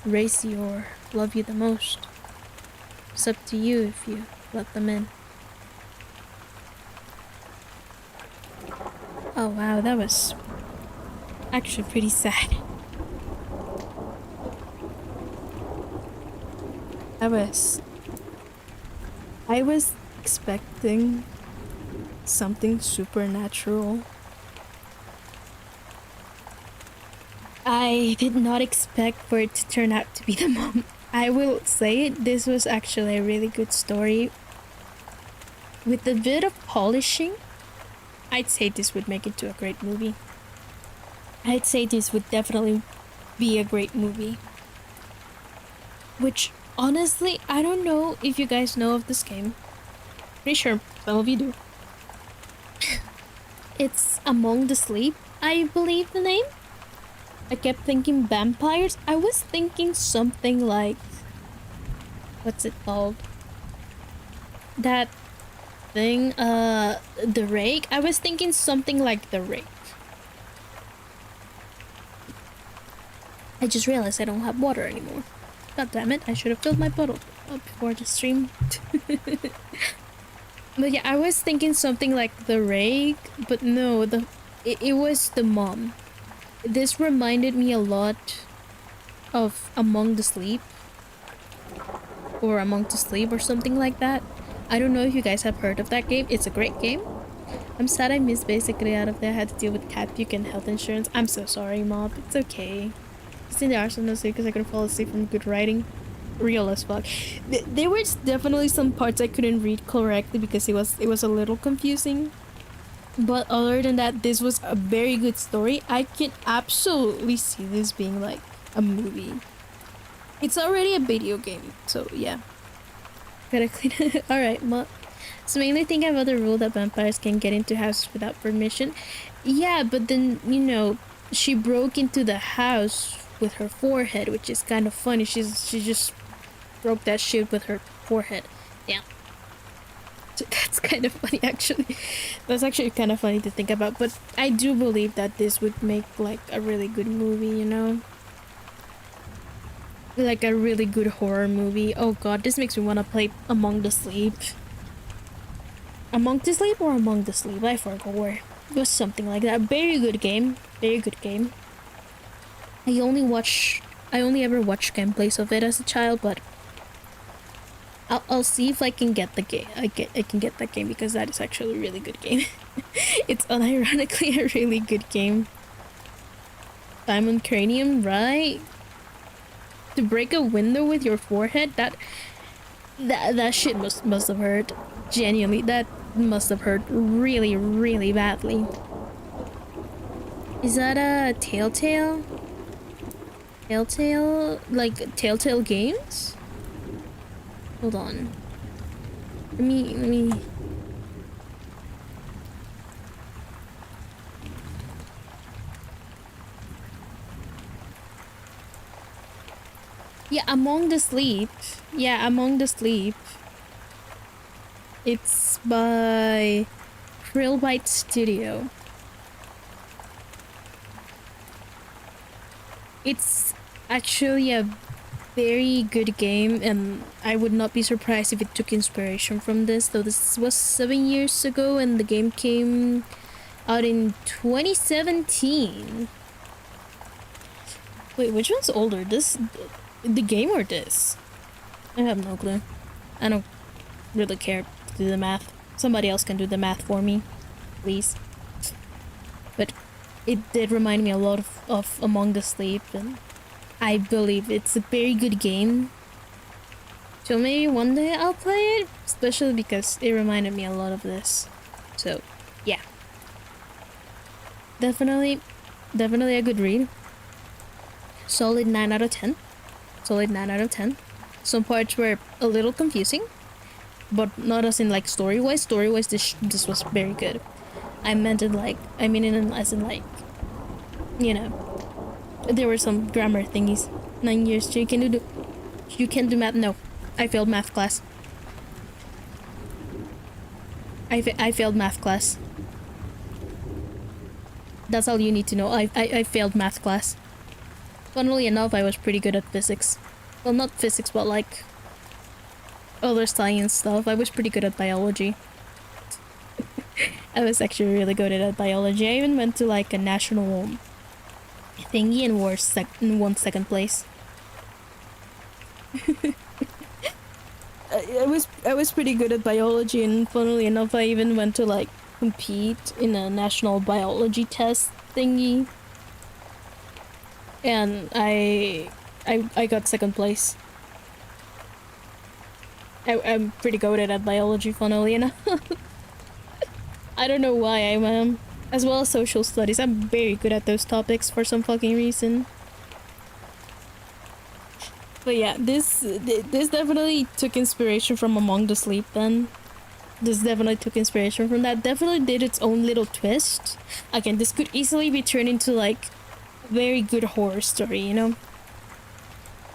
raise you or love you the most. It's up to you if you let them in. Oh wow, that was actually pretty sad. I was expecting something supernatural. I did not expect for it to turn out to be the mom. I will say this was actually a really good story. With a bit of polishing, I'd say this would make it to a great movie. I'd say this would definitely be a great movie. Which, honestly, I don't know if you guys know of this game. Pretty sure some of you do. It's Among the Sleep, I believe the name. I kept thinking vampires. I was thinking something like... what's it called? That thing, the rake. I was thinking something like the rake. I just realized I don't have water anymore. God damn it, I should have filled my bottle up before the stream. But yeah, I was thinking something like the rake, but no, it was the mom. This reminded me a lot of Among the Sleep. Or Among the Sleep or something like that. I don't know if you guys have heard of that game. It's a great game. I'm sad I missed basically out of there. I had to deal with cat puke and health insurance. I'm so sorry, Mom. It's okay. Just in the arse of NoSleep because I couldn't fall asleep from good writing. Real as fuck. There was definitely some parts I couldn't read correctly because it was a little confusing. But other than that, this was a very good story. I can absolutely see this being like a movie. It's already a video game, so yeah. Gotta clean it. Alright, so mainly think I have other rule that vampires can get into houses without permission. Yeah, but then, you know, she broke into the house with her forehead, which is kind of funny. She just broke that shit with her forehead. Yeah. That's kind of funny, actually. That's actually kind of funny to think about, but I do believe that this would make like a really good movie, you know? Like a really good horror movie. Oh god, this makes me want to play Among the Sleep. Among the Sleep or Among the Sleep? I forgot. It was something like that. Very good game. Very good game. I only ever watched gameplays of it as a child, but I'll see if I can get the game. I can get that game because that is actually a really good game. It's unironically a really good game. diamond cranium, right? To break a window with your forehead, that shit must have hurt. Genuinely, that must have hurt really, really badly. Is that a Telltale? Telltale? Like Telltale Games? Hold on. Let me. Yeah, Among the Sleep. Yeah, Among the Sleep. It's by Krillbite Studio. It's actually a very good game, and I would not be surprised if it took inspiration from this, though this was 7 years ago and the game came out in 2017. Wait, which one's older? The game or this? I have no clue. I don't really care to do the math. Somebody else can do the math for me, please. But it did remind me a lot of Among the Sleep, and I believe it's a very good game. So maybe one day I'll play it, especially because it reminded me a lot of this. So, yeah. Definitely a good read. Solid 9 out of 10. Solid 9 out of 10. Some parts were a little confusing, but not as in like story-wise. Story-wise, this was very good. I mean it as in like, you know, there were some grammar thingies. 9 years, so you can do math. No, I failed math class. I failed math class. That's all you need to know. I failed math class. Funnily enough, I was pretty good at physics. Well, not physics, but like other science stuff. I was pretty good at biology. I was actually really good at biology. I even went to like a national thingy and won second place. I was pretty good at biology, and funnily enough, I even went to like compete in a national biology test thingy, and I got second place. I'm pretty good at biology, funnily enough. I don't know why I am. As well as social studies, I'm very good at those topics for some fucking reason. But yeah, this definitely took inspiration from Among the Sleep then. This definitely took inspiration from that. Definitely did its own little twist. Again, this could easily be turned into like a very good horror story, you know?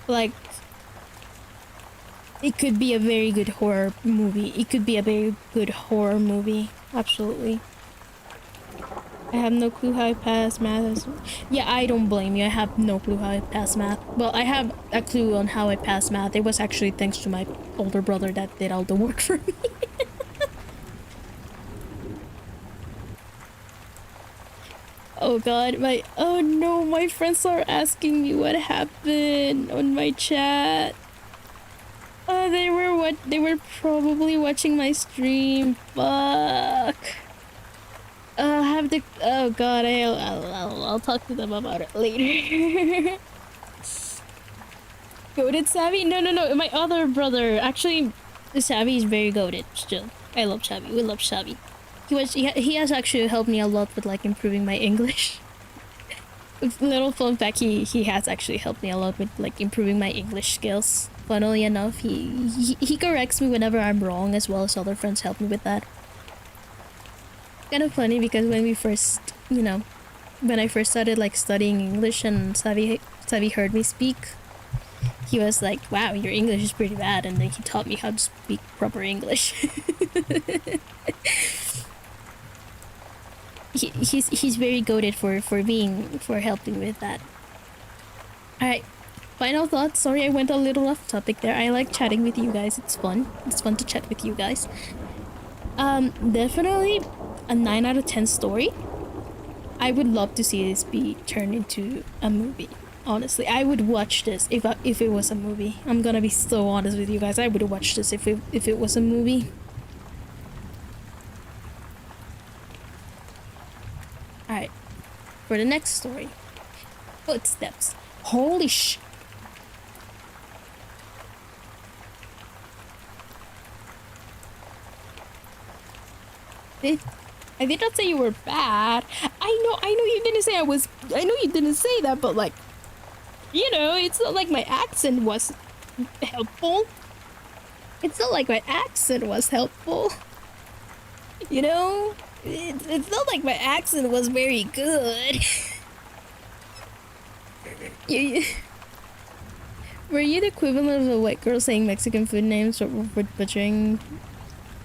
Like, it could be a very good horror movie. It could be a very good horror movie. Absolutely. I have no clue how I passed math. Yeah, I don't blame you. I have no clue how I passed math. Well, I have a clue on how I passed math. It was actually thanks to my older brother that did all the work for me. Oh god, oh no, my friends are asking me what happened on my chat. They were probably watching my stream. Fuck. Oh god, I'll talk to them about it later. Goated Savvy? No, my other brother. Actually, Savvy is very goated still. I love Savvy. We love Savvy. He has actually helped me a lot with like improving my English. Little fun fact, he has actually helped me a lot with like improving my English skills. Funnily enough, he corrects me whenever I'm wrong, as well as other friends help me with that. Kind of funny because when we first, you know, when I first started like studying English and Savvy heard me speak, he was like, "Wow, your English is pretty bad," and then he taught me how to speak proper English. He's very goated for helping with that. All right, final thoughts. Sorry, I went a little off topic there. I like chatting with you guys. It's fun. It's fun to chat with you guys. Definitely a 9 out of 10 story. I would love to see this be turned into a movie. Honestly, I would watch this if it was a movie. I'm gonna be so honest with you guys. I would watch this if it was a movie. Alright, for the next story. Footsteps. Holy sh... I did not say you were bad. I know you didn't say I was... I know you didn't say that, but like... You know, it's not like my accent was helpful. It's not like my accent was helpful. You know? It's not like my accent was very good. you, were you the equivalent of a white girl saying Mexican food names or butchering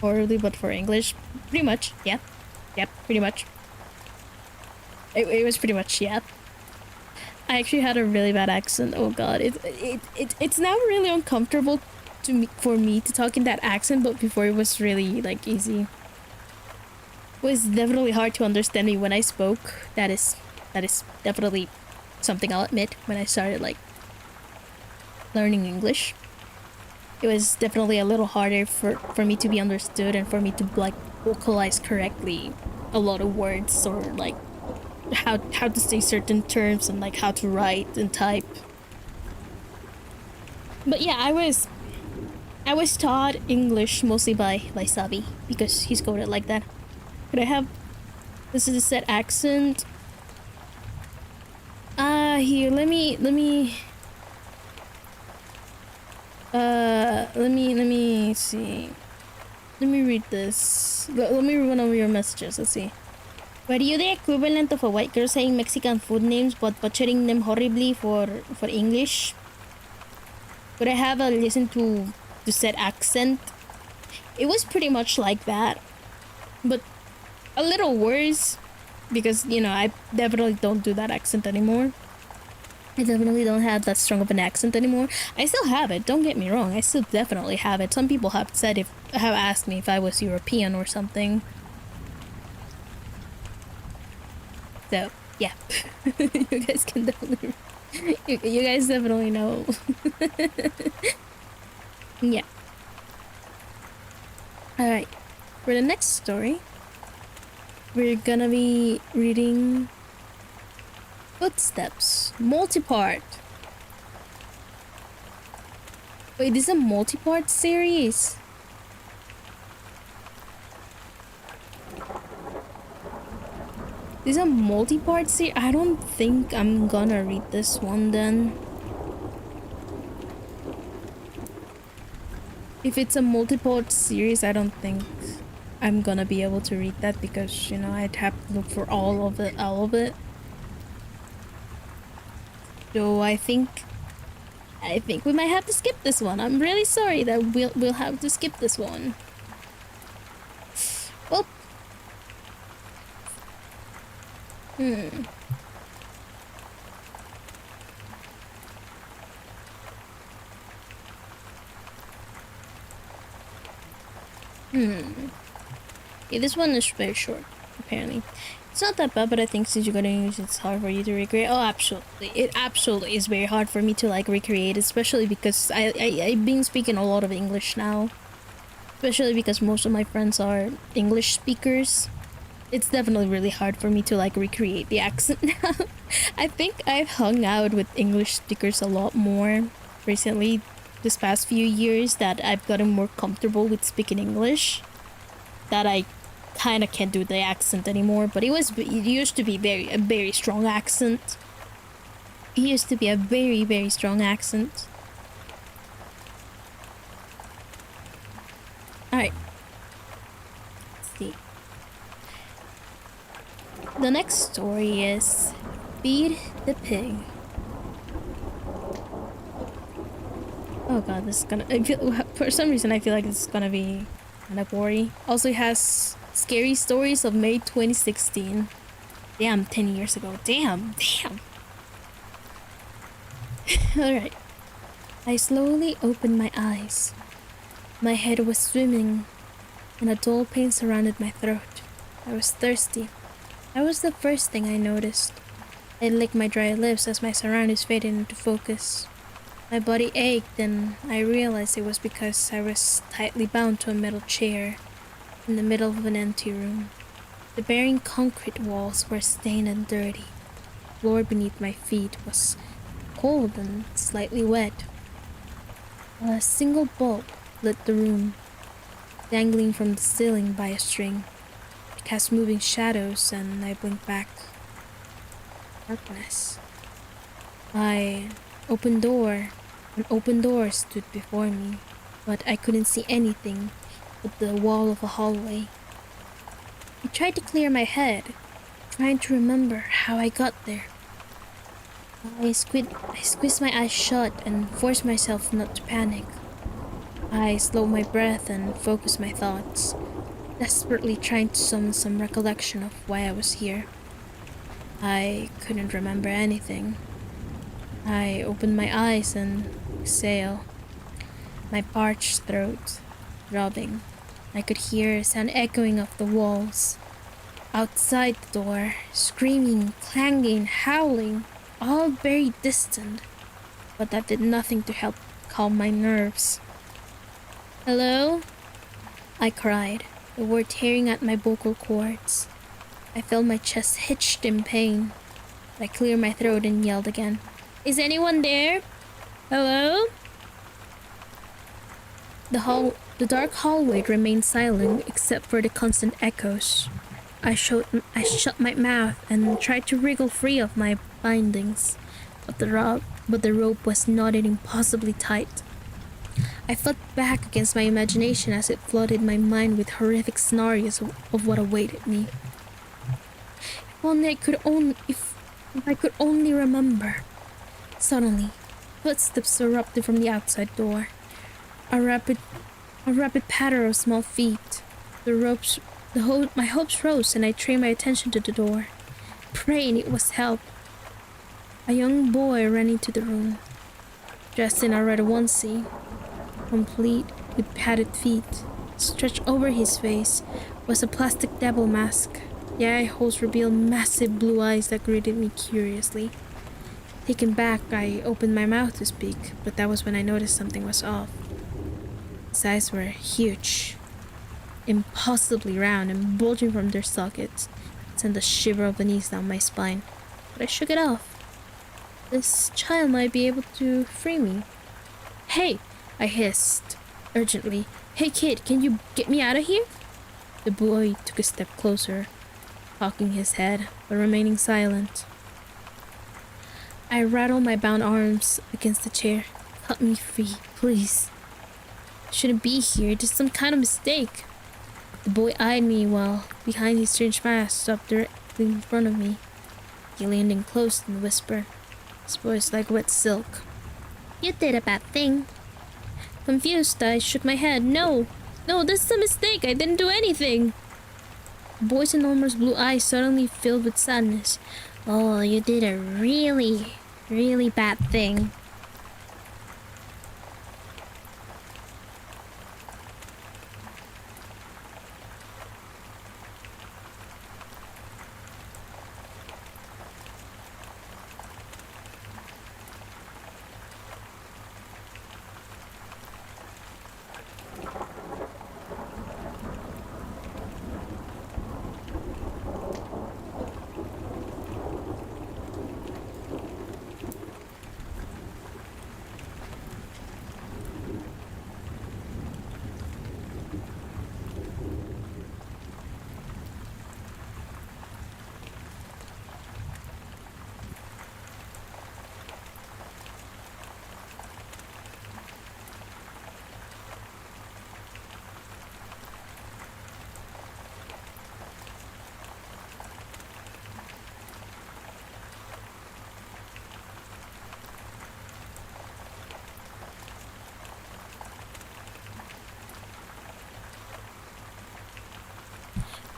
horribly but for English? Pretty much, yeah. Yep, pretty much. It was pretty much, yeah. I actually had a really bad accent. Oh god, it's now really uncomfortable for me to talk in that accent, but before it was really like easy. It was definitely hard to understand me when I spoke. That is definitely something I'll admit. When I started like learning English, it was definitely a little harder for me to be understood and for me to like vocalize correctly a lot of words, or like how to say certain terms and like how to write and type. But yeah, I was taught English mostly by Sabi because he's coded like that. Could I have... This is a set accent. Here, let me see. Let me read this. Let me read one of your messages. Let's see. Were you the equivalent of a white girl saying Mexican food names but butchering them horribly for English? Could I have a listen to said accent? It was pretty much like that, but a little worse because, you know, I definitely don't do that accent anymore. I definitely don't have that strong of an accent anymore. I still have it, don't get me wrong. I still definitely have it. Some people have asked me if I was European or something. So, yeah. You guys can definitely... You guys definitely know. Yeah. Alright. For the next story, we're gonna be reading Footsteps, multi-part. Wait, this is a multi-part series? This is a multi-part series? I don't think I'm gonna read this one then. If it's a multi-part series, I don't think I'm gonna be able to read that because, you know, I'd have to look for all of it. So I think we might have to skip this one. I'm really sorry that we'll have to skip this one. Well, Yeah, this one is very short, apparently. It's not that bad, but I think since you're gonna use it's hard for you to recreate. Oh, absolutely. It absolutely is very hard for me to like recreate, especially because I've been speaking a lot of English now. Especially because most of my friends are English speakers. It's definitely really hard for me to like recreate the accent now. I think I've hung out with English speakers a lot more recently, this past few years, that I've gotten more comfortable with speaking English. That I kind of can't do the accent anymore, but it used to be a very strong accent. It used to be a very, very strong accent. Alright. Let's see. The next story is Feed the Pig. Oh god, this is gonna... for some reason I feel like this is gonna be kind of boring. Also, it has scary stories of May 2016. Damn, 10 years ago. Damn. Alright. I slowly opened my eyes. My head was swimming, and a dull pain surrounded my throat. I was thirsty. That was the first thing I noticed. I licked my dry lips as my surroundings faded into focus. My body ached, and I realized it was because I was tightly bound to a metal chair in the middle of an empty room. The barren concrete walls were stained and dirty, floor beneath my feet was cold and slightly wet. A single bulb lit the room, dangling from the ceiling by a string. It cast moving shadows, and I blinked back. Darkness. I opened door. An open door stood before me, but I couldn't see anything but the wall of a hallway. I tried to clear my head, trying to remember how I got there. I squeezed my eyes shut and forced myself not to panic. I slowed my breath and focused my thoughts, desperately trying to summon some recollection of why I was here. I couldn't remember anything. I opened my eyes and exhaled, my parched throat throbbing. I could hear a sound echoing off the walls. Outside the door, screaming, clanging, howling, all very distant, but that did nothing to help calm my nerves. "Hello?" I cried, the word tearing at my vocal cords. I felt my chest hitched in pain. I cleared my throat and yelled again. "Is anyone there? Hello?" The dark hallway remained silent except for the constant echoes. I shut my mouth and tried to wriggle free of my bindings, but the rope was knotted impossibly tight. I fought back against my imagination as it flooded my mind with horrific scenarios of what awaited me. If I could only remember. Suddenly, footsteps erupted from the outside door. A rapid patter of small feet. My hopes rose, and I trained my attention to the door, praying it was help. A young boy ran into the room, dressed in a red onesie, complete with padded feet. Stretched over his face was a plastic devil mask. The eye holes revealed massive blue eyes that greeted me curiously. Taken back, I opened my mouth to speak, but that was when I noticed something was off. His eyes were huge, impossibly round and bulging from their sockets. It sent a shiver of unease down my spine, but I shook it off. This child might be able to free me. "Hey!" I hissed, urgently. "Hey kid, can you get me out of here?" The boy took a step closer, cocking his head, but remaining silent. I rattled my bound arms against the chair. "Cut me free, please. I shouldn't be here. It is some kind of mistake." The boy eyed me while, behind his strange mask, stopped directly in front of me. He leaned in close and whispered, his voice like wet silk. "You did a bad thing." Confused, I shook my head. No, this is a mistake. I didn't do anything." The boy's enormous blue eyes suddenly filled with sadness. "Oh, you did a really, really bad thing."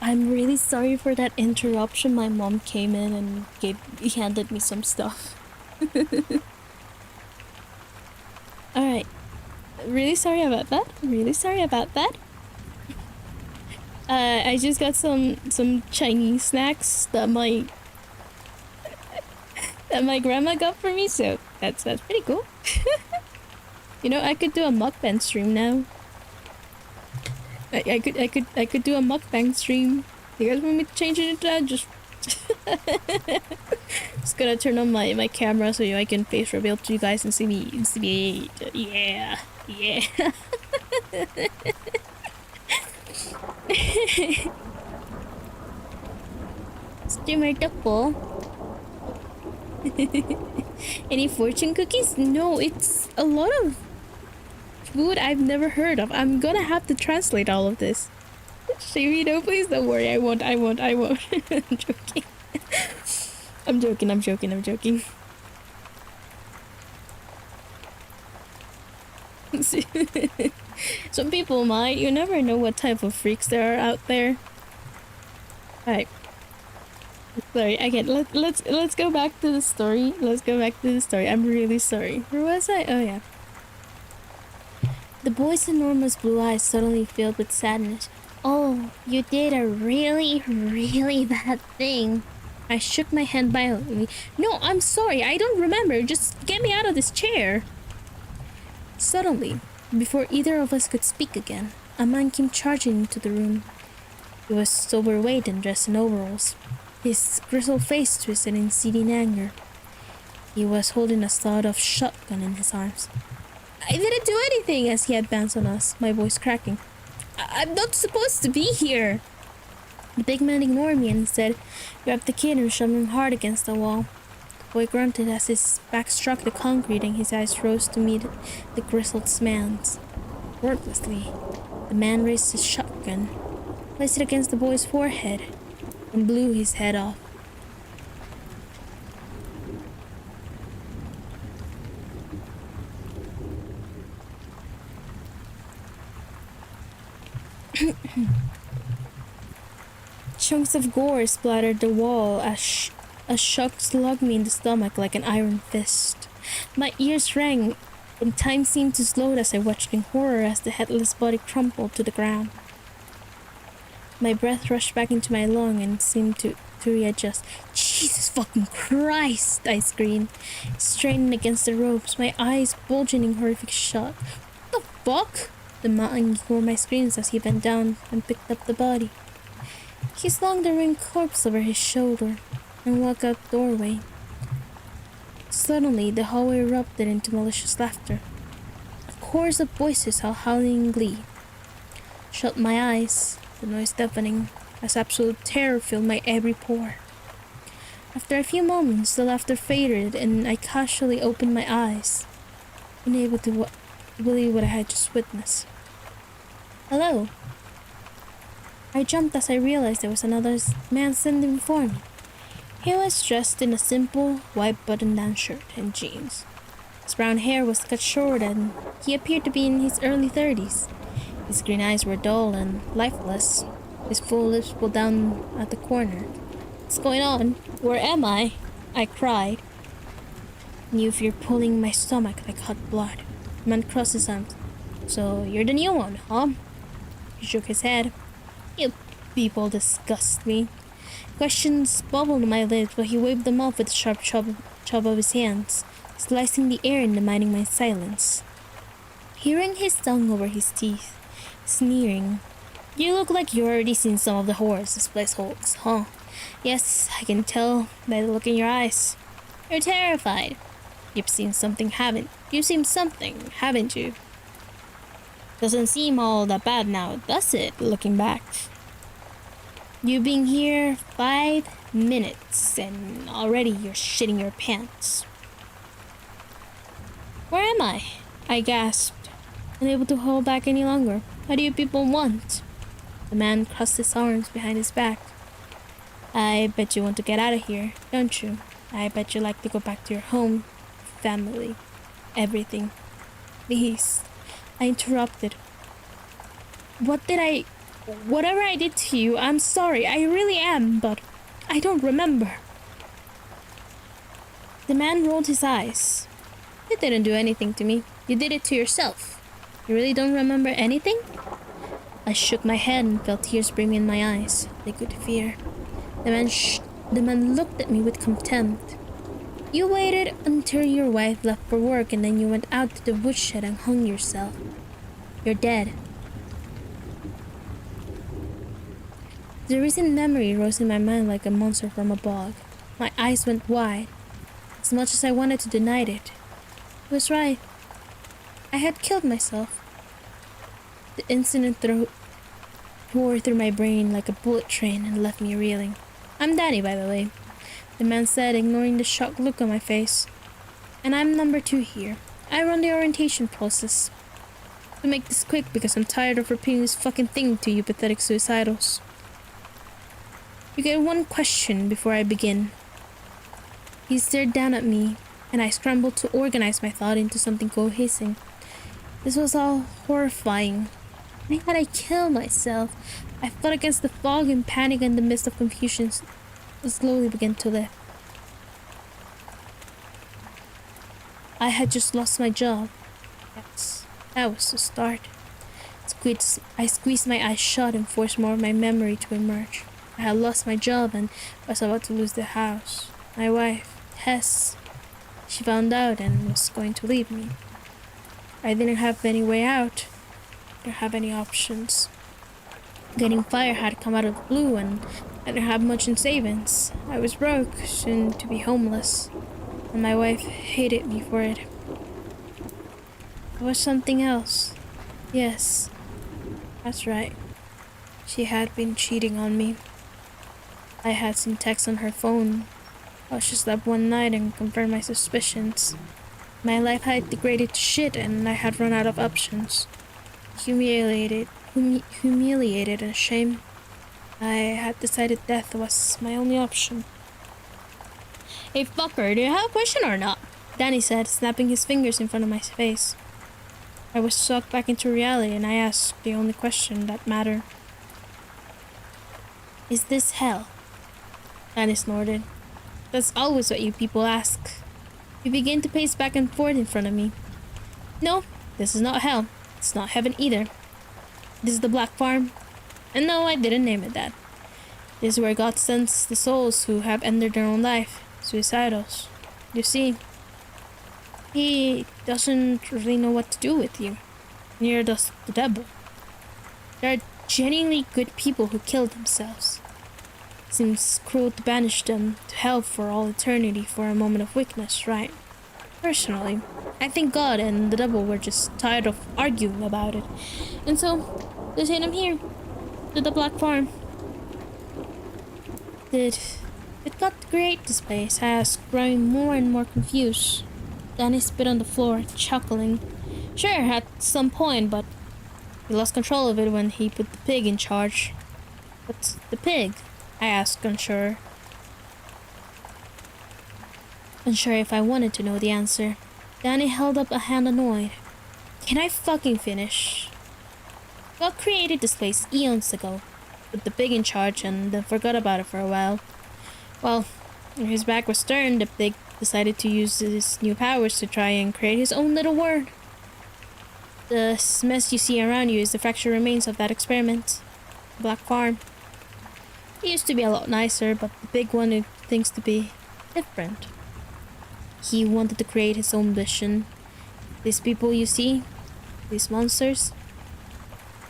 I'm really sorry for that interruption. My mom came in and handed me some stuff. Alright. Really sorry about that. I just got some Chinese snacks that my grandma got for me, so that's pretty cool. You know, I could do a mukbang stream now. I could do a mukbang stream. You guys want me to change it into that? Just Just gonna turn on my camera so I can face reveal to you guys and see me. Yeah. Yeah. Steamer double. Any fortune cookies? No, it's a lot of food I've never heard of. I'm gonna have to translate all of this. Shibi, no, please don't worry. I won't. I'm joking. I'm joking. Some people might. You never know what type of freaks there are out there. Alright. Sorry, again, let's go back to the story. I'm really sorry. Where was I? Oh yeah. The boy's enormous blue eyes suddenly filled with sadness. Oh, you did a really, really bad thing. I shook my head violently. No, I'm sorry. I don't remember. Just get me out of this chair. Suddenly, before either of us could speak again, a man came charging into the room. He was overweight and dressed in overalls. His grizzled face twisted in seething anger. He was holding a sawed-off shotgun in his arms. I didn't do anything as he advanced on us, my voice cracking. I'm not supposed to be here. The big man ignored me and instead grabbed the kid and shoved him hard against the wall. The boy grunted as his back struck the concrete and his eyes rose to meet the grizzled man's. Wordlessly, the man raised his shotgun, placed it against the boy's forehead, and blew his head off. Chunks of gore splattered the wall as a shock slugged me in the stomach like an iron fist. My ears rang, and time seemed to slow as I watched in horror as the headless body crumpled to the ground. My breath rushed back into my lung and seemed to readjust. Jesus fucking Christ! I screamed, straining against the ropes, my eyes bulging in horrific shock. What the fuck? The man ignored my screams as he bent down and picked up the body. He slung the ruined corpse over his shoulder and walked out the doorway. Suddenly, the hallway erupted into malicious laughter. A chorus of voices howling in glee. Shut my eyes, the noise deafening, as absolute terror filled my every pore. After a few moments, the laughter faded and I casually opened my eyes, unable to believe what I had just witnessed. Hello. I jumped as I realized there was another man standing before me. He was dressed in a simple white button-down shirt and jeans. His brown hair was cut short and he appeared to be in his early 30s. His green eyes were dull and lifeless, his full lips pulled down at the corner. What's going on? Where am I? I cried. New fear pulling my stomach like hot blood. The man crossed his arms. So you're the new one, huh? He shook his head. You people disgust me. Questions bubbled on my lips, but he waved them off with a sharp chop of his hands, slicing the air and demanding my silence. He ran his tongue over his teeth, sneering. You look like you already seen some of the horrors this place holds, huh? Yes, I can tell by the look in your eyes. You're terrified. You've seen something, haven't you? Seen something, haven't you? Doesn't seem all that bad now, does it, looking back? You've been here 5 minutes, and already you're shitting your pants. Where am I? I gasped, unable to hold back any longer. What do you people want? The man crossed his arms behind his back. I bet you want to get out of here, don't you? I bet you like to go back to your home, family, everything. Please. I interrupted. Whatever I did to you, I'm sorry, I really am, but I don't remember. The man rolled his eyes. You didn't do anything to me. You did it to yourself. You really don't remember anything? I shook my head and felt tears brimming in my eyes, liquid fear. The man looked at me with contempt. You waited until your wife left for work and then you went out to the woodshed and hung yourself. You're dead. The recent memory rose in my mind like a monster from a bog. My eyes went wide. As much as I wanted to deny it, it was right. I had killed myself. The incident tore through my brain like a bullet train and left me reeling. "I'm Danny, by the way," the man said, ignoring the shocked look on my face. "And I'm number 2 here. I run the orientation process. To make this quick because I'm tired of repeating this fucking thing to you pathetic suicidals. You get one question before I begin." He stared down at me, and I scrambled to organize my thought into something cohesive. This was all horrifying. Why had I killed myself? I fought against the fog and panic in the midst of confusion slowly began to lift. I had just lost my job. Yes, that was the start. I squeezed my eyes shut and forced more of my memory to emerge. I had lost my job and was about to lose the house. My wife, Hess, she found out and was going to leave me. I didn't have any way out. Didn't have any options. Getting fired had come out of the blue and I didn't have much in savings. I was broke, soon to be homeless, and my wife hated me for it. There was something else. Yes, that's right. She had been cheating on me. I had seen texts on her phone while she slept one night and confirmed my suspicions. My life had degraded to shit and I had run out of options. Humiliated and ashamed, I had decided death was my only option. "Hey fucker, do you have a question or not?" Danny said, snapping his fingers in front of my face. I was sucked back into reality and I asked the only question that mattered. "Is this hell?" Danny snorted. "That's always what you people ask." He began to pace back and forth in front of me. "No, this is not hell. It's not heaven either. This is the Black Farm. And no, I didn't name it that. This is where God sends the souls who have ended their own life, suicidals. You see, He doesn't really know what to do with you. Neither does the devil. There are genuinely good people who kill themselves. It seems cruel to banish them to hell for all eternity for a moment of weakness, right? Personally, I think God and the devil were just tired of arguing about it. And so, they sent him here, to the Black Farm." Did God create this place? I asked, growing more and more confused. Danny spit on the floor, chuckling. "Sure, at some point, but he lost control of it when he put the pig in charge." "What's the pig?" I asked, unsure. Unsure if I wanted to know the answer. Danny held up a hand annoyed. "Can I fucking finish?" God created this place eons ago, put the pig in charge and then forgot about it for a while. Well, when his back was turned, the pig decided to use his new powers to try and create his own little world. The mess you see around you is the fractured remains of that experiment. The Black Farm. It used to be a lot nicer, but the pig wanted things to be different. He wanted to create his own vision. These people you see, these monsters,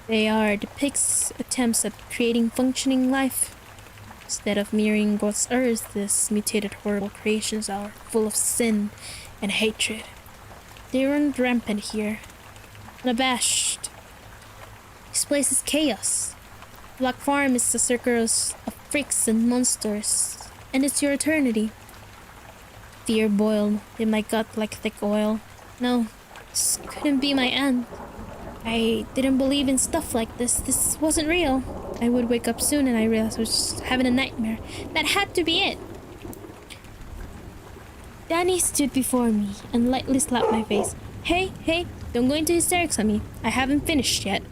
they are the pig's attempts at creating functioning life. Instead of mirroring God's earth, these mutated horrible creations are full of sin and hatred. They run rampant here, unabashed. This place is chaos. Black Farm is a circus of freaks and monsters, and it's your eternity. Fear boiled in my gut like thick oil. No, this couldn't be my end. I didn't believe in stuff like this. This wasn't real. I would wake up soon and I realized I was just having a nightmare. That had to be it. Danny stood before me and lightly slapped my face. Hey, don't go into hysterics on me. I haven't finished yet."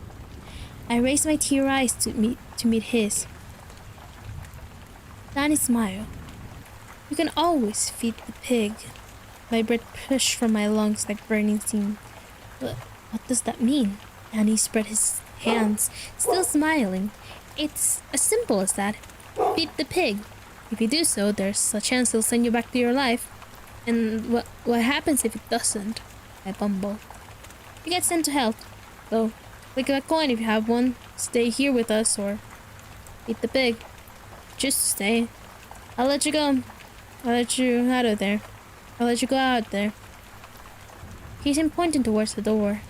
I raised my tear eyes to meet his. Danny smiled. "You can always feed the pig." My breath pushed from my lungs like burning steam. What does that mean? Danny spread his hands, still smiling. "It's as simple as that. Feed the pig. If you do so, there's a chance he'll send you back to your life. And what happens if it doesn't?" I bumbled. "You get sent to hell. So, click that coin if you have one. Stay here with us or..." Feed the pig. Just stay. I'll let you go. I'll let you out of there. I'll let you go out there. He seemed pointing towards the door.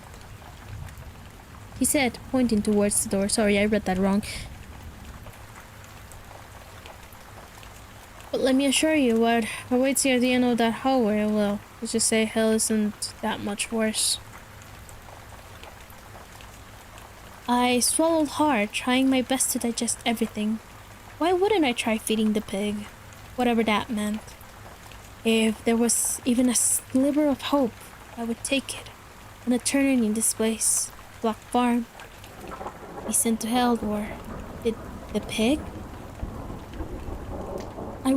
He said, pointing towards the door. Sorry, I read that wrong. But let me assure you, what awaits you at the end of that hallway, well, let's just say hell isn't that much worse. I swallowed hard, trying my best to digest everything. Why wouldn't I try feeding the pig? Whatever that meant. If there was even a sliver of hope, I would take it. An eternity in this place. Black Farm. Be sent to hell, or the pig? I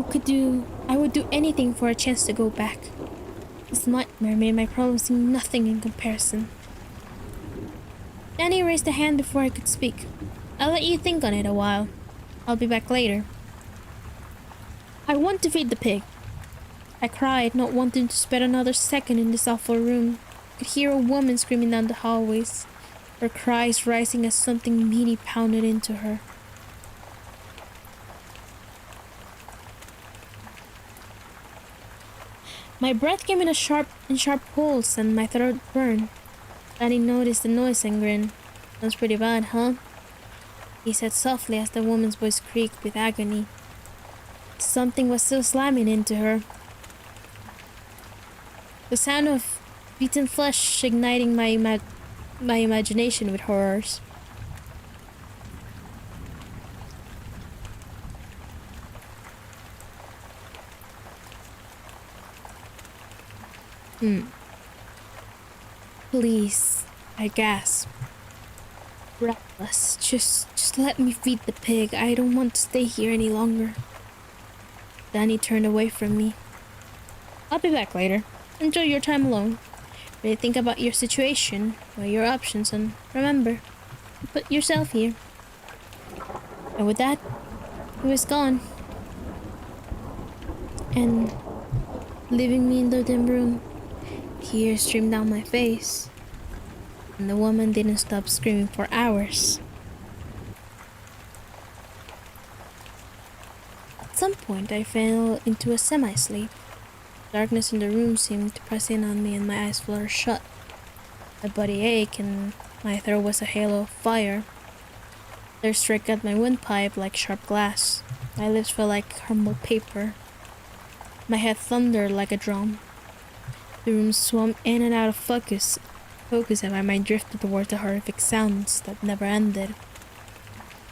would do anything for a chance to go back. This nightmare made my problems seem nothing in comparison. Danny raised a hand before I could speak. I'll let you think on it a while. I'll be back later. I want to feed the pig. I cried, not wanting to spend another second in this awful room. I could hear a woman screaming down the hallways, her cries rising as something meaty pounded into her. My breath came in sharp pulse and my throat burned. Danny noticed the noise and grinned. Sounds pretty bad, huh? He said softly as the woman's voice creaked with agony. Something was still slamming into her. The sound of beaten flesh igniting my imagination with horrors. Please, I gasped. Breathless, just let me feed the pig. I don't want to stay here any longer. Danny turned away from me. I'll be back later. Enjoy your time alone. Really think about your situation, weigh your options, and remember, put yourself here. And with that, he was gone. And leaving me in the dim room, tears streamed down my face. And the woman didn't stop screaming for hours. At some point, I fell into a semi-sleep. Darkness in the room seemed to press in on me and my eyes fluttered shut. My body ached and my throat was a halo of fire. Thirst struck at my windpipe like sharp glass. My lips felt like crumbled paper. My head thundered like a drum. The room swam in and out of focus as my mind drifted towards the horrific sounds that never ended.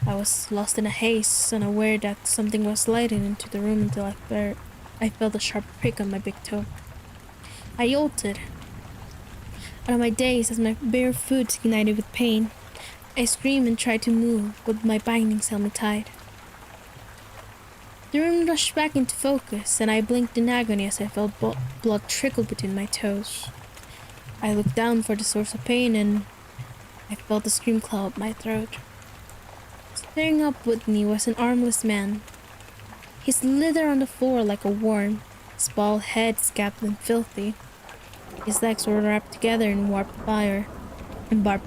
I was lost in a haze, unaware that something was sliding into the room until I felt a sharp prick on my big toe. I jolted out of my daze as my bare foot ignited with pain. I screamed and tried to move, but my bindings held me tight. The room rushed back into focus, and I blinked in agony as I felt blood trickle between my toes. I looked down for the source of pain, and I felt the scream claw up my throat. Staring up with me was an armless man. He slithered on the floor like a worm, his bald head scabbed and filthy. His legs were wrapped together in barbed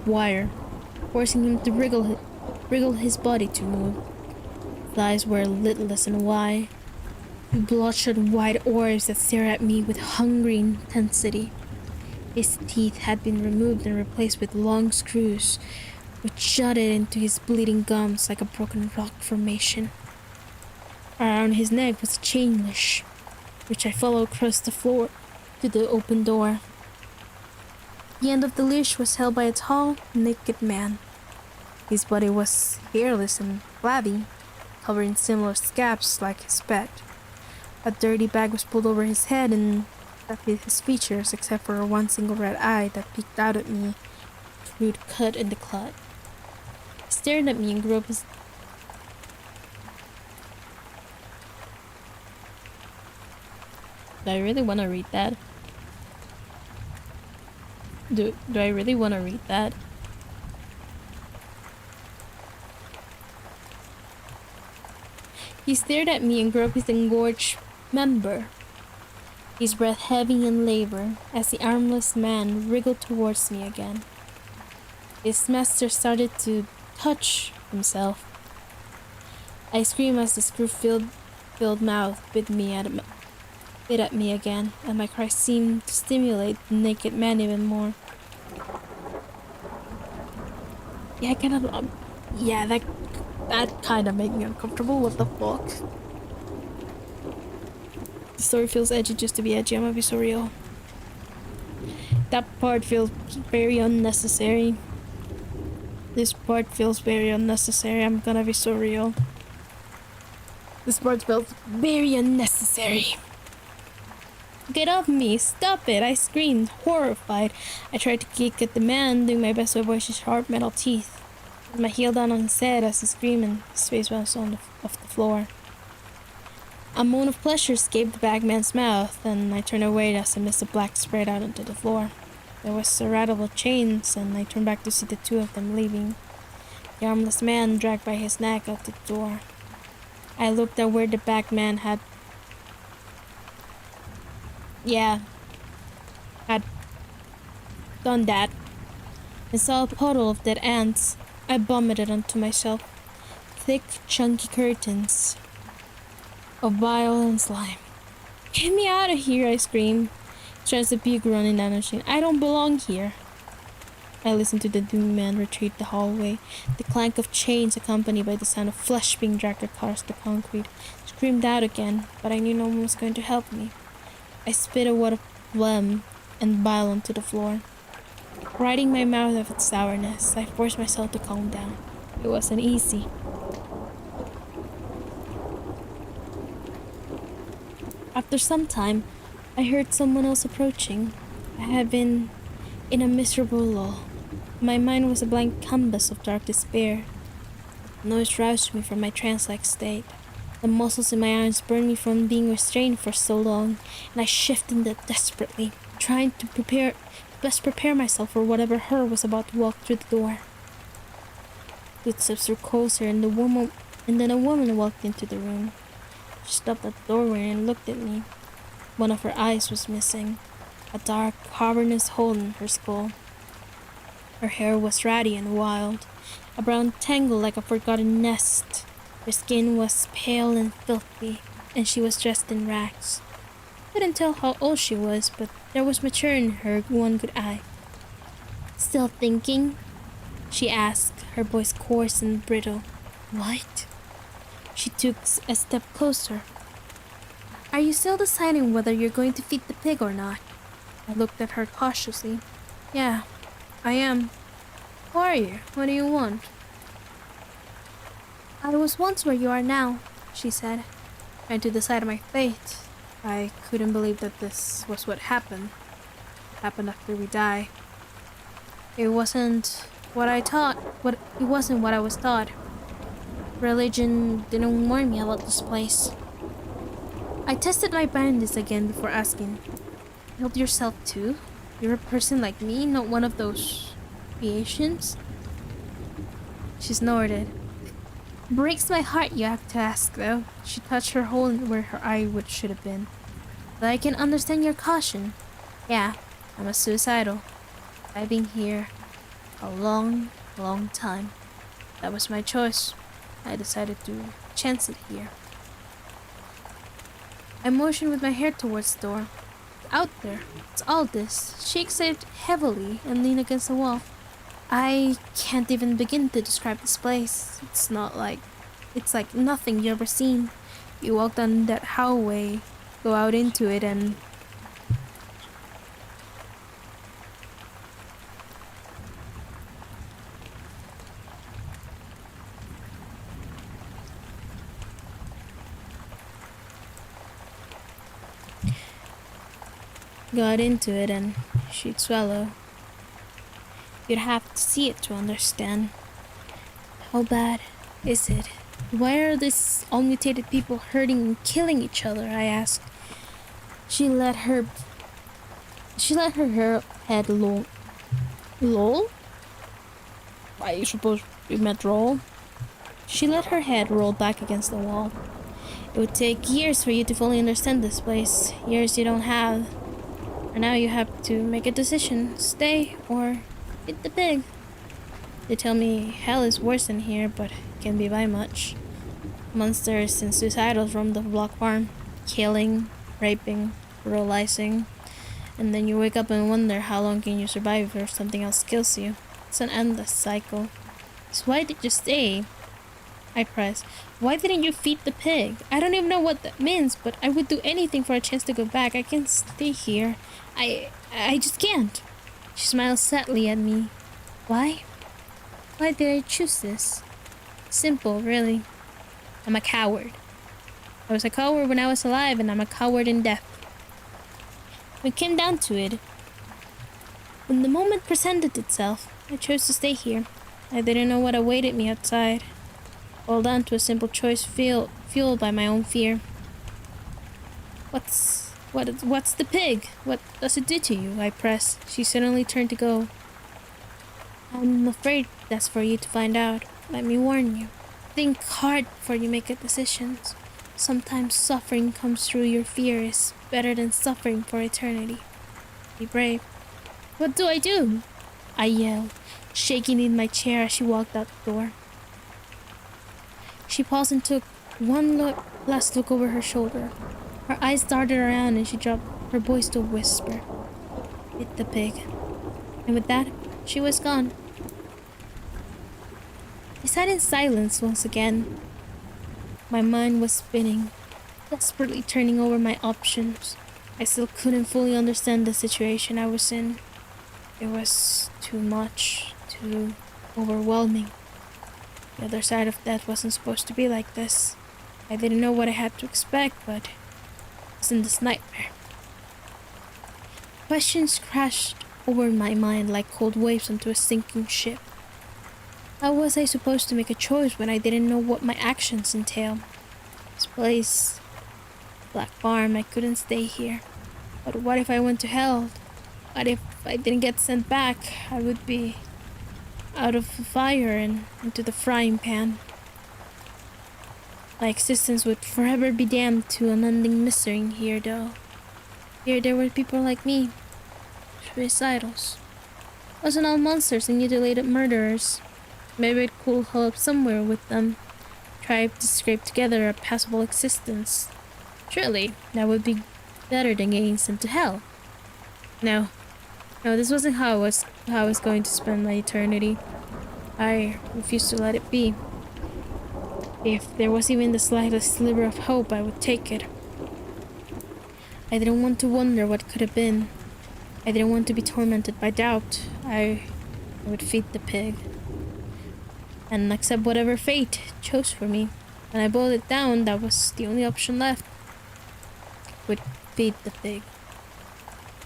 wire, forcing him to wriggle his body to move. His eyes were lidless and wide, bloodshot white orbs that stared at me with hungry intensity. His teeth had been removed and replaced with long screws, which jutted into his bleeding gums like a broken rock formation. Around his neck was a chain leash, which I followed across the floor to the open door. The end of the leash was held by a tall, naked man. His body was hairless and flabby, covered in similar scabs like his pet. A dirty bag was pulled over his head and that hid his features except for one single red eye that peeked out at me, a crude cut in the clot. He stared at me and grew up his... Do I really want to read that? Do I really want to read that? He stared at me and groped his engorged member, his breath heavy and labored as the armless man wriggled towards me again. His master started to touch himself. I scream as the screw-filled mouth bit at me again, and my cry seemed to stimulate the naked man even more. Yeah, that kind of made me uncomfortable. What the fuck? The story feels edgy just to be edgy. I'm gonna be so real. That part feels very unnecessary. This part feels very unnecessary. I'm gonna be so real. This part feels very unnecessary. Get off me! Stop it! I screamed, horrified. I tried to kick at the man, doing my best to avoid his sharp metal teeth. With my heel down on his head as he screamed and his face bounced off the floor. A moan of pleasure escaped the bagman's mouth, and I turned away as a mist of black spread out onto the floor. There was a rattle of chains, and I turned back to see the two of them leaving. The armless man dragged by his neck out the door. I looked at where the bagman had done that, and saw a puddle of dead ants. I vomited onto myself. Thick, chunky curtains of bile and slime. Get me out of here, I screamed, trying to puke running down the chain. I don't belong here. I listened to the doomed man retreat the hallway, the clank of chains accompanied by the sound of flesh being dragged across the concrete. Screamed out again, but I knew no one was going to help me. I spit a wad of phlegm and bile onto the floor. Ridding my mouth of its sourness, I forced myself to calm down. It wasn't easy. After some time, I heard someone else approaching. I had been in a miserable lull. My mind was a blank canvas of dark despair. The noise roused me from my trance-like state. The muscles in my arms burned me from being restrained for so long, and I shifted desperately, trying to best prepare myself for whatever horror was about to walk through the door. Footsteps were closer, and then a woman walked into the room. She stopped at the doorway and looked at me. One of her eyes was missing, a dark, cavernous hole in her skull. Her hair was ratty and wild, a brown tangle like a forgotten nest. Her skin was pale and filthy, and she was dressed in rags. Couldn't tell how old she was, but there was mature in her one good eye. Still thinking? She asked, her voice coarse and brittle. What? She took a step closer. Are you still deciding whether you're going to feed the pig or not? I looked at her cautiously. Yeah, I am. Who are you? What do you want? I was once where you are now, she said, trying to decide on my fate. I couldn't believe that this was what happened. It happened after we die. It wasn't what I was taught. Religion didn't warn me about this place. I tested my bandits again before asking, "Killed yourself too? You're a person like me, not one of those creations?" She snorted. Breaks my heart you have to ask, though. She touched her hole where her eye should have been. But I can understand your caution. Yeah, I'm a suicidal. I've been here a long, long time. That was my choice. I decided to chance it here. I motioned with my hair towards the door. Out there, it's all this. She exhaled heavily and leaned against the wall. I can't even begin to describe this place. It's like nothing you ever seen. You walk down that hallway, go out into it, and she'd swallow. You'd have to see it to understand. How bad is it? Why are these all-mutated people hurting and killing each other? I asked. She let her head loll. Lol? I suppose we meant roll. She let her head roll back against the wall. It would take years for you to fully understand this place. Years you don't have. And now you have to make a decision. Stay or eat the pig. They tell me hell is worse than here, but it can be by much. Monsters and suicidals roam the block farm, killing, raping, brutalizing, and then you wake up and wonder how long can you survive before something else kills you. It's an endless cycle. So why did you stay? I pressed. Why didn't you feed the pig? I don't even know what that means, but I would do anything for a chance to go back. I can't stay here. I just can't. She smiled sadly at me. Why? Why did I choose this? Simple, really. I'm a coward. I was a coward when I was alive, and I'm a coward in death. When it came down to it, when the moment presented itself, I chose to stay here. I didn't know what awaited me outside. All down to a simple choice fueled by my own fear. What's the pig? What does it do to you? I pressed. She suddenly turned to go. I'm afraid that's for you to find out. Let me warn you. Think hard before you make a decision. Sometimes suffering comes through your fear is better than suffering for eternity. Be brave. What do I do? I yelled, shaking in my chair as she walked out the door. She paused and took one last look over her shoulder. Her eyes darted around and she dropped her voice to a whisper. Hit the pig. And with that, she was gone. I sat in silence once again. My mind was spinning, desperately turning over my options. I still couldn't fully understand the situation I was in. It was too much, too overwhelming. The other side of death wasn't supposed to be like this. I didn't know what I had to expect, but it wasn't this nightmare. Questions crashed over my mind like cold waves onto a sinking ship. How was I supposed to make a choice when I didn't know what my actions entail? This place, Black Farm, I couldn't stay here. But what if I went to hell? What if I didn't get sent back? I would be out of the fire and into the frying pan. My existence would forever be damned to unending misery here, though. Here there were people like me, suicidals. Wasn't all monsters and mutilated murderers. Maybe it could help somewhere with them. Try to scrape together a passable existence. Surely, that would be better than getting sent to hell. No, this wasn't how I was going to spend my eternity. I refused to let it be. If there was even the slightest sliver of hope, I would take it. I didn't want to wonder what could have been. I didn't want to be tormented by doubt. I would feed the pig and accept whatever fate chose for me. When I boiled it down, that was the only option left. Would feed the pig.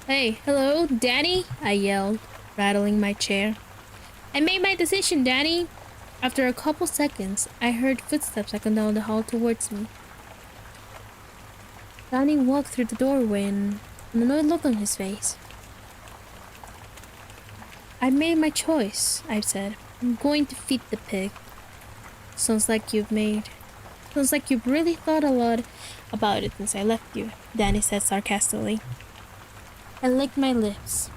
Hey, hello, Danny? I yelled, rattling my chair. I made my decision, Danny. After a couple seconds, I heard footsteps echo down the hall towards me. Danny walked through the doorway and an annoyed look on his face. I made my choice, I said. I'm going to feed the pig. Sounds like you've really thought a lot about it since I left you, Danny said sarcastically. I licked my lips.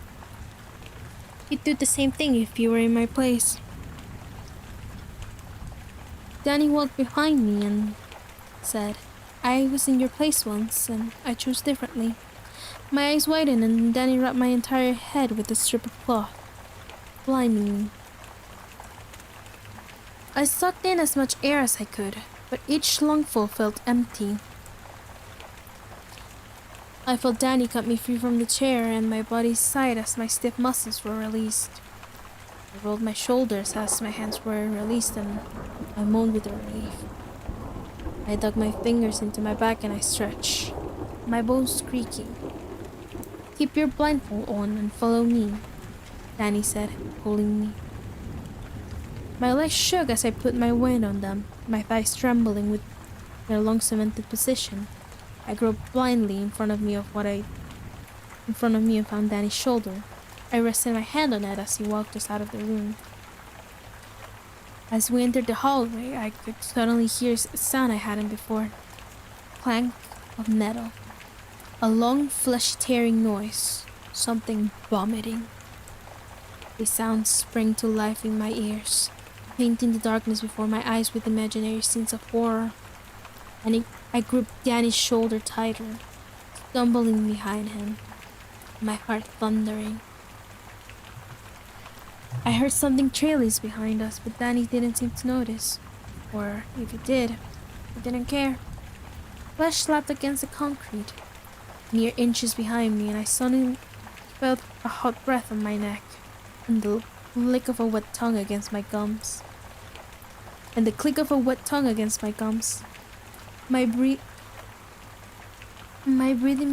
You'd do the same thing if you were in my place. Danny walked behind me and said, I was in your place once and I chose differently. My eyes widened and Danny wrapped my entire head with a strip of cloth, blinding me. I sucked in as much air as I could, but each lungful felt empty. I felt Danny cut me free from the chair and my body sighed as my stiff muscles were released. I rolled my shoulders as my hands were released and I moaned with relief. I dug my fingers into my back and I stretched, my bones creaking. Keep your blindfold on and follow me, Danny said, pulling me. My legs shook as I put my weight on them, my thighs trembling with their long-cemented position. I groped blindly in front of me and found Danny's shoulder. I rested my hand on it as he walked us out of the room. As we entered the hallway, I could suddenly hear a sound I hadn't before. Clank of metal. A long, flesh-tearing noise. Something vomiting. The sound sprang to life in my ears, painting the darkness before my eyes with imaginary scenes of horror. I gripped Danny's shoulder tighter, stumbling behind him, my heart thundering. I heard something trailies behind us, but Danny didn't seem to notice. Or if he did, he didn't care. Flesh slapped against the concrete, mere inches behind me, and I suddenly felt a hot breath on my neck, and the lick of a wet tongue against my gums. And the click of a wet tongue against my gums. My breathing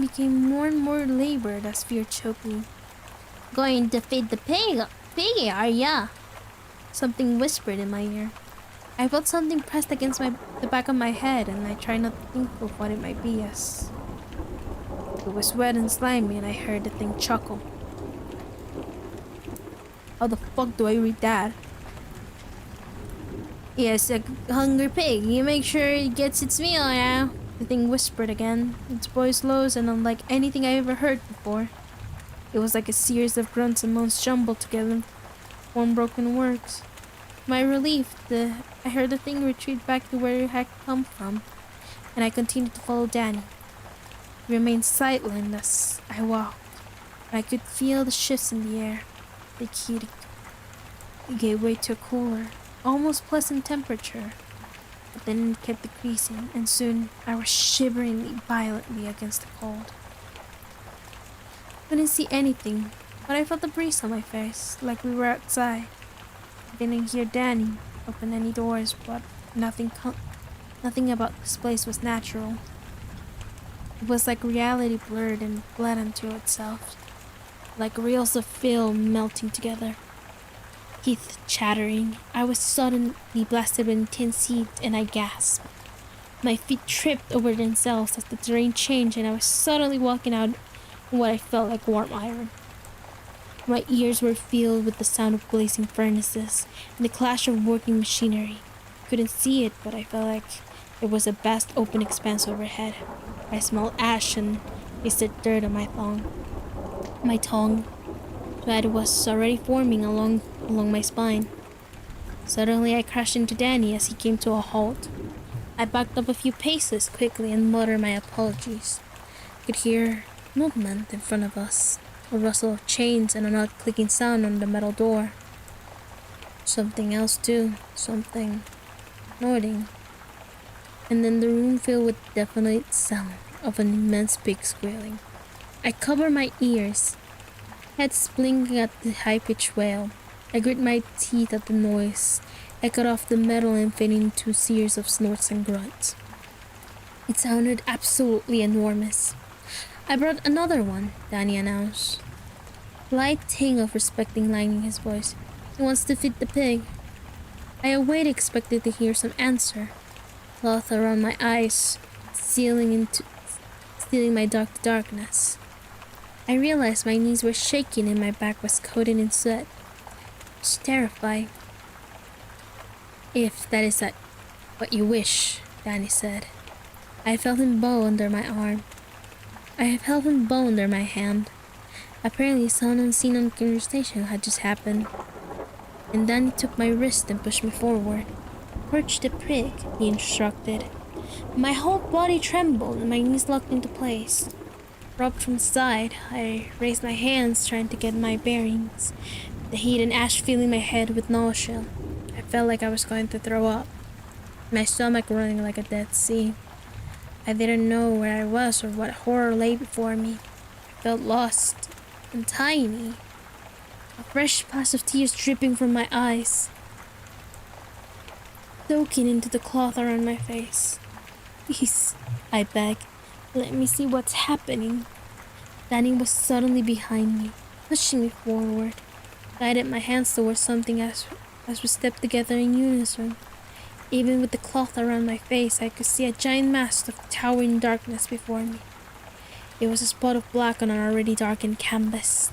became more and more labored as fear choked me. Going to feed the piggy, are ya? Something whispered in my ear. I felt something pressed against the back of my head, and I tried not to think of what it might be as it was wet and slimy, and I heard the thing chuckle. How the fuck do I read that? Yes, a hungry pig. You make sure it gets its meal now. The thing whispered again, its voice low and unlike anything I ever heard before. It was like a series of grunts and moans jumbled together, one broken words. To my relief, I heard the thing retreat back to where it had come from, and I continued to follow Danny. He remained silent as I walked, and I could feel the shifts in the air. The heat gave way to a cooler, almost pleasant temperature, but then it kept decreasing, and soon I was shivering violently against the cold. I couldn't see anything, but I felt the breeze on my face, like we were outside. I didn't hear Danny open any doors, but nothing about this place was natural. It was like reality blurred and bled into itself, like reels of film melting together. Teeth chattering, I was suddenly blasted with intense heat, and I gasped. My feet tripped over themselves as the terrain changed, and I was suddenly walking out in what I felt like warm iron. My ears were filled with the sound of blazing furnaces and the clash of working machinery. I couldn't see it, but I felt like it was a vast open expanse overhead. I smelled ash and tasted dirt on my tongue. Sweat was already forming along my spine. Suddenly I crashed into Danny as he came to a halt. I backed up a few paces quickly and muttered my apologies. I could hear movement in front of us, a rustle of chains and an odd clicking sound on the metal door. Something else too, something snorting. And then the room filled with the definite sound of an immense pig squealing. I covered my ears, head blinking at the high-pitched wail. I grit my teeth at the noise, echoed off the metal and fading into a series of snorts and grunts. It sounded absolutely enormous. I brought another one, Danny announced. Light ting of respecting line in his voice. He wants to feed the pig. I awaited, expected to hear some answer. Cloth around my eyes, stealing my darkness. I realized my knees were shaking and my back was coated in sweat. I was terrified. If that is what you wish, Danny said. I felt him bow under my arm. I have held him bow under my hand. Apparently some unseen conversation had just happened. And Danny took my wrist and pushed me forward. Perch the pig, he instructed. My whole body trembled and my knees locked into place. Rubbed from the side, I raised my hands trying to get my bearings. The heat and ash filling my head with nausea. I felt like I was going to throw up. My stomach running like a Dead Sea. I didn't know where I was or what horror lay before me. I felt lost and tiny. A fresh patch of tears dripping from my eyes, soaking into the cloth around my face. Please, I begged, let me see what's happening. Danny was suddenly behind me, pushing me forward. Guided my hands towards something as we stepped together in unison. Even with the cloth around my face, I could see a giant mass of towering darkness before me. It was a spot of black on an already darkened canvas.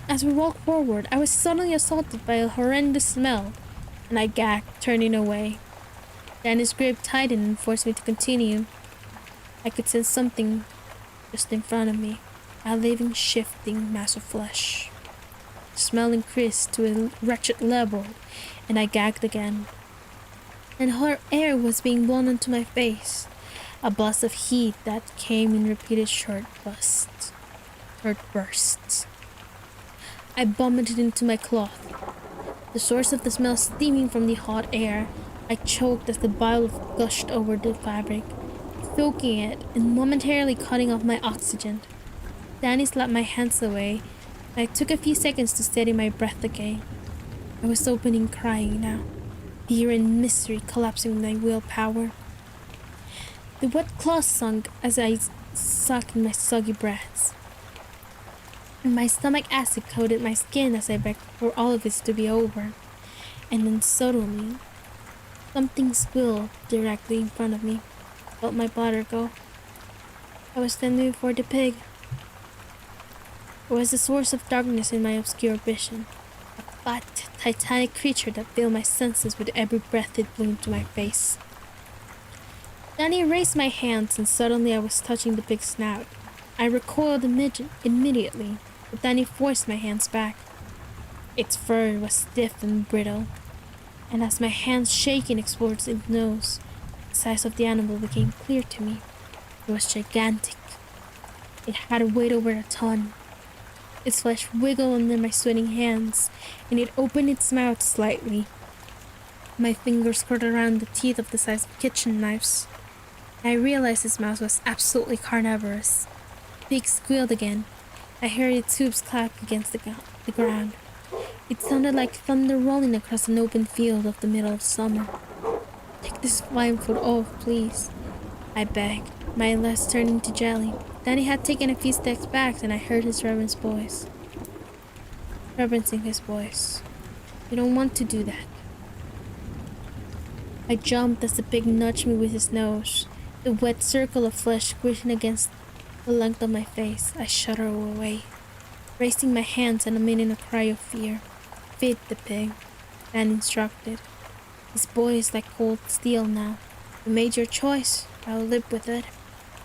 As we walked forward, I was suddenly assaulted by a horrendous smell, and I gagged, turning away. Danny's grip tightened and forced me to continue. I could sense something just in front of me, a living, shifting mass of flesh. The smell increased to a wretched level, and I gagged again. and hot air was being blown into my face. A blast of heat that came in repeated short bursts. I vomited into my cloth, the source of the smell steaming from the hot air. I choked as the bile gushed over the fabric, soaking it and momentarily cutting off my oxygen. Danny slapped my hands away, and I took a few seconds to steady my breath again. I was opening crying now, fear and misery collapsing with my willpower. The wet cloth sunk as I sucked in my soggy breaths. And my stomach acid coated my skin as I begged for all of this to be over. And then suddenly, something spilled directly in front of me. I felt my bladder go. I was standing before the pig. It was the source of darkness in my obscure vision. A fat, titanic creature that filled my senses with every breath it blew into my face. Danny raised my hands and suddenly I was touching the pig's snout. I recoiled immediately, but Danny forced my hands back. Its fur was stiff and brittle, and as my hands shaking explored its nose, the size of the animal became clear to me. It was gigantic. It had a weight over a ton. Its flesh wiggled under my sweating hands, and it opened its mouth slightly. My fingers curled around the teeth of the size of kitchen knives. I realized its mouth was absolutely carnivorous. The pig squealed again. I heard its hooves clap against the ground. It sounded like thunder rolling across an open field of the middle of summer. Take this blindfold off, please, I begged, my lips turning to jelly. Danny had taken a few steps back and I heard his reverencing his voice. You don't want to do that. I jumped as the pig nudged me with his nose. The wet circle of flesh squishing against the length of my face. I shuddered away, raising my hands and emitting a cry of fear. Feed the pig, Dan instructed. His voice like cold steel now. You made your choice. I'll live with it.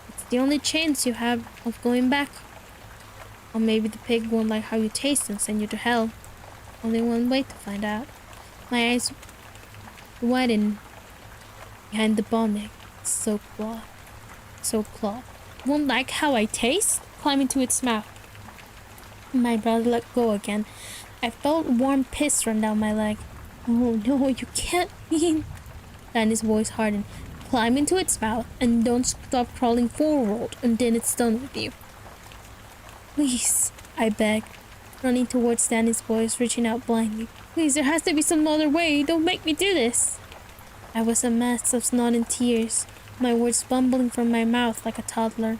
It's the only chance you have of going back. Or maybe the pig won't like how you taste and send you to hell. Only one way to find out. My eyes widened behind the vomit. So claw. Won't like how I taste? Climb into its mouth. My brother let go again. I felt warm piss run down my leg. Oh no, you can't mean... Danny's voice hardened. Climb into its mouth and don't stop crawling forward until it's done with you. Please, I begged, running towards Danny's voice, reaching out blindly. Please, there has to be some other way. Don't make me do this. I was a mess of snot and tears, my words bumbling from my mouth like a toddler.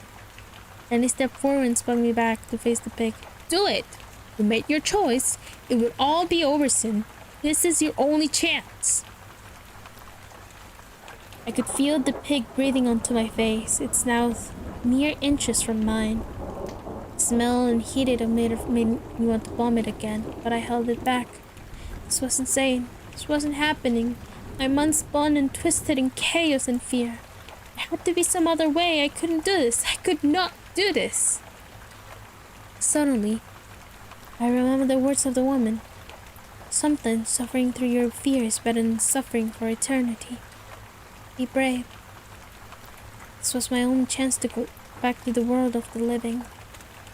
Then he stepped forward and spun me back to face the pig. Do it! You made your choice. It will all be over soon. This is your only chance. I could feel the pig breathing onto my face, its mouth mere inches from mine. The smell and heat it emitted made me want to vomit again, but I held it back. This was insane. This wasn't happening. My mind spun and twisted in chaos and fear. There had to be some other way. I couldn't do this. I could not do this. Suddenly, I remembered the words of the woman. Sometimes suffering through your fear is better than suffering for eternity. Be brave. This was my only chance to go back to the world of the living.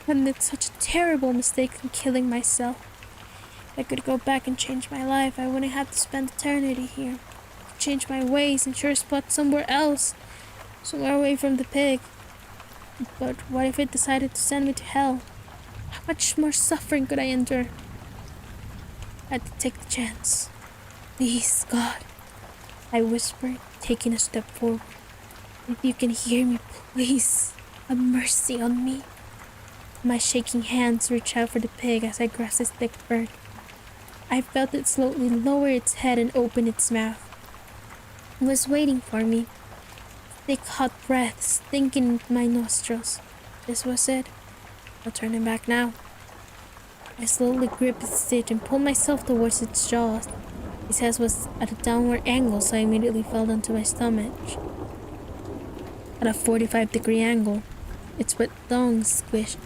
I made such a terrible mistake in killing myself. If I could go back and change my life, I wouldn't have to spend eternity here. Change my ways and sure spot somewhere else, somewhere away from the pig. But what if it decided to send me to hell? How much more suffering could I endure? I had to take the chance. Please, God, I whispered, taking a step forward. If you can hear me, please, have mercy on me. My shaking hands reached out for the pig as I grasped its thick fur. I felt it slowly lower its head and open its mouth. It was waiting for me. Thick hot breath stinking into my nostrils. This was it. No turning back now. I slowly gripped its stitch and pulled myself towards its jaws. Its head was at a downward angle, so I immediately fell onto my stomach. At a 45-degree angle, its wet tongue squished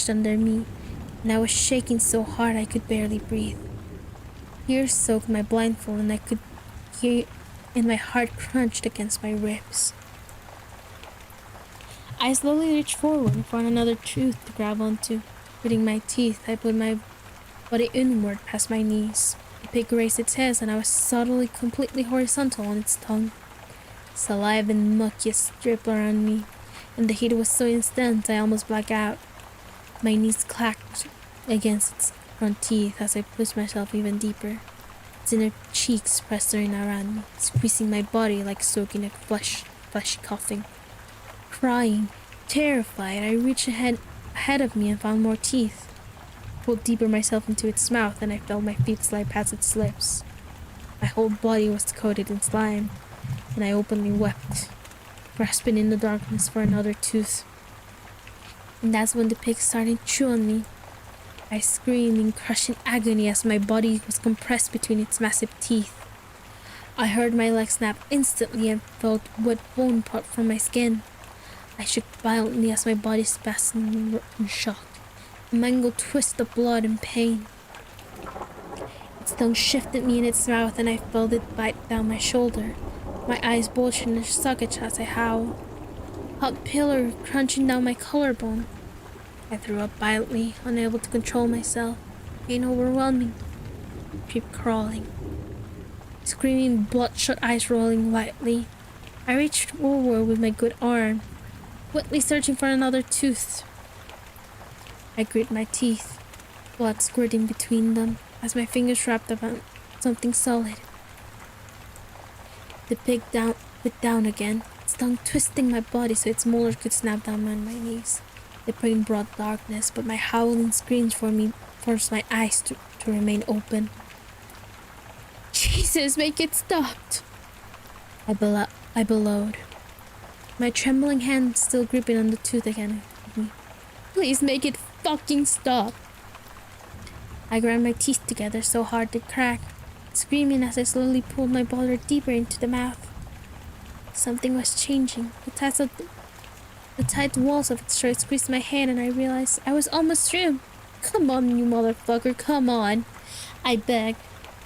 under me, and I was shaking so hard I could barely breathe. Tears soaked my blindfold and I could and my heart crunched against my ribs. I slowly reached forward for another tooth to grab onto. Gritting my teeth, I put my body inward past my knees. The pig raised its head and I was suddenly completely horizontal on its tongue. Saliva and mucus dripped around me, and the heat was so intense I almost blacked out. My knees clacked against its front teeth as I pushed myself even deeper. Its inner cheeks pressed around me, squeezing my body like soaking a fleshy coughing. Crying, terrified, I reached ahead of me and found more teeth. Pulled deeper myself into its mouth and I felt my feet slide past its lips. My whole body was coated in slime, and I openly wept, grasping in the darkness for another tooth. And that's when the pig started to chew on me. I screamed in crushing agony as my body was compressed between its massive teeth. I heard my leg snap instantly and felt wet bone part from my skin. I shook violently as my body spasmed in shock. A mangled twist of blood and pain. Its tongue shifted me in its mouth and I felt it bite down my shoulder. My eyes bulged in their sockets as I howled. Hot pillar crunching down my collarbone. I threw up violently, unable to control myself. Pain overwhelming. Keep crawling. Screaming, bloodshot eyes rolling wildly. I reached forward with my good arm, wetly searching for another tooth. I grit my teeth, blood squirting between them as my fingers wrapped around something solid. The pig bit down again, its tongue twisting my body so its molars could snap down on my knees. The brain brought darkness, but my howling screams forced my eyes to remain open. Jesus, make it stop! I bellowed, my trembling hand still gripping on the tooth again. Please make it fucking stop! I ground my teeth together so hard they cracked, screaming as I slowly pulled my body deeper into the mouth. Something was changing. The tight walls of its throat squeezed my hand and I realized I was almost through. Come on, you motherfucker, come on! I begged,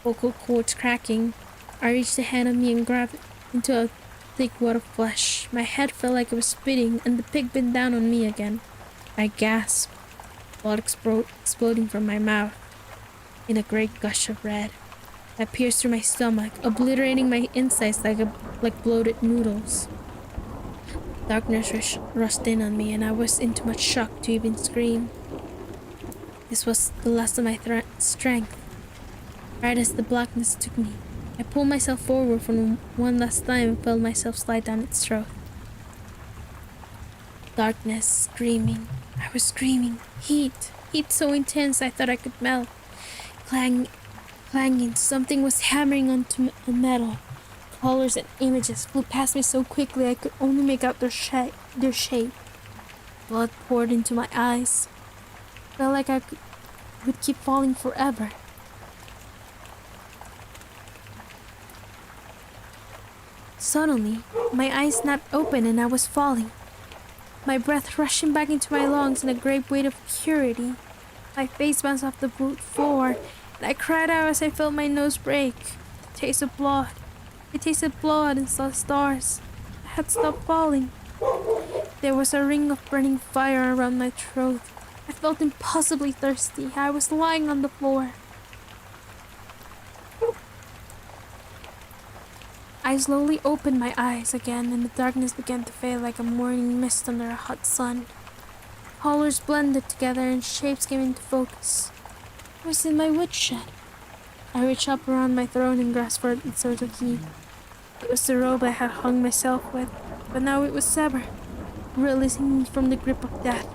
vocal cords cracking. I reached a hand on me and grabbed into a thick wad of flesh. My head felt like it was spitting and the pig bit down on me again. I gasped, blood exploding from my mouth in a great gush of red that pierced through my stomach, obliterating my insides like bloated noodles. Darkness rushed in on me and I was in too much shock to even scream. This was the last of my strength. Right as the blackness took me, I pulled myself forward for one last time and felt myself slide down its throat. Darkness, screaming. I was screaming. Heat so intense I thought I could melt. Clanging, something was hammering onto metal. Colors and images flew past me so quickly I could only make out their shape. Blood poured into my eyes. Felt like I would keep falling forever. Suddenly, my eyes snapped open and I was falling. My breath rushing back into my lungs in a great weight of purity. My face bounced off the wood floor and I cried out as I felt my nose break. The taste of blood. I tasted blood and saw stars. I had stopped falling. There was a ring of burning fire around my throat. I felt impossibly thirsty. I was lying on the floor. I slowly opened my eyes again and the darkness began to fade like a morning mist under a hot sun. Colors blended together and shapes came into focus. I was in my woodshed. I reached up around my throat and grasped for its sort of key. It was the robe I had hung myself with, but now it was severed, releasing me from the grip of death.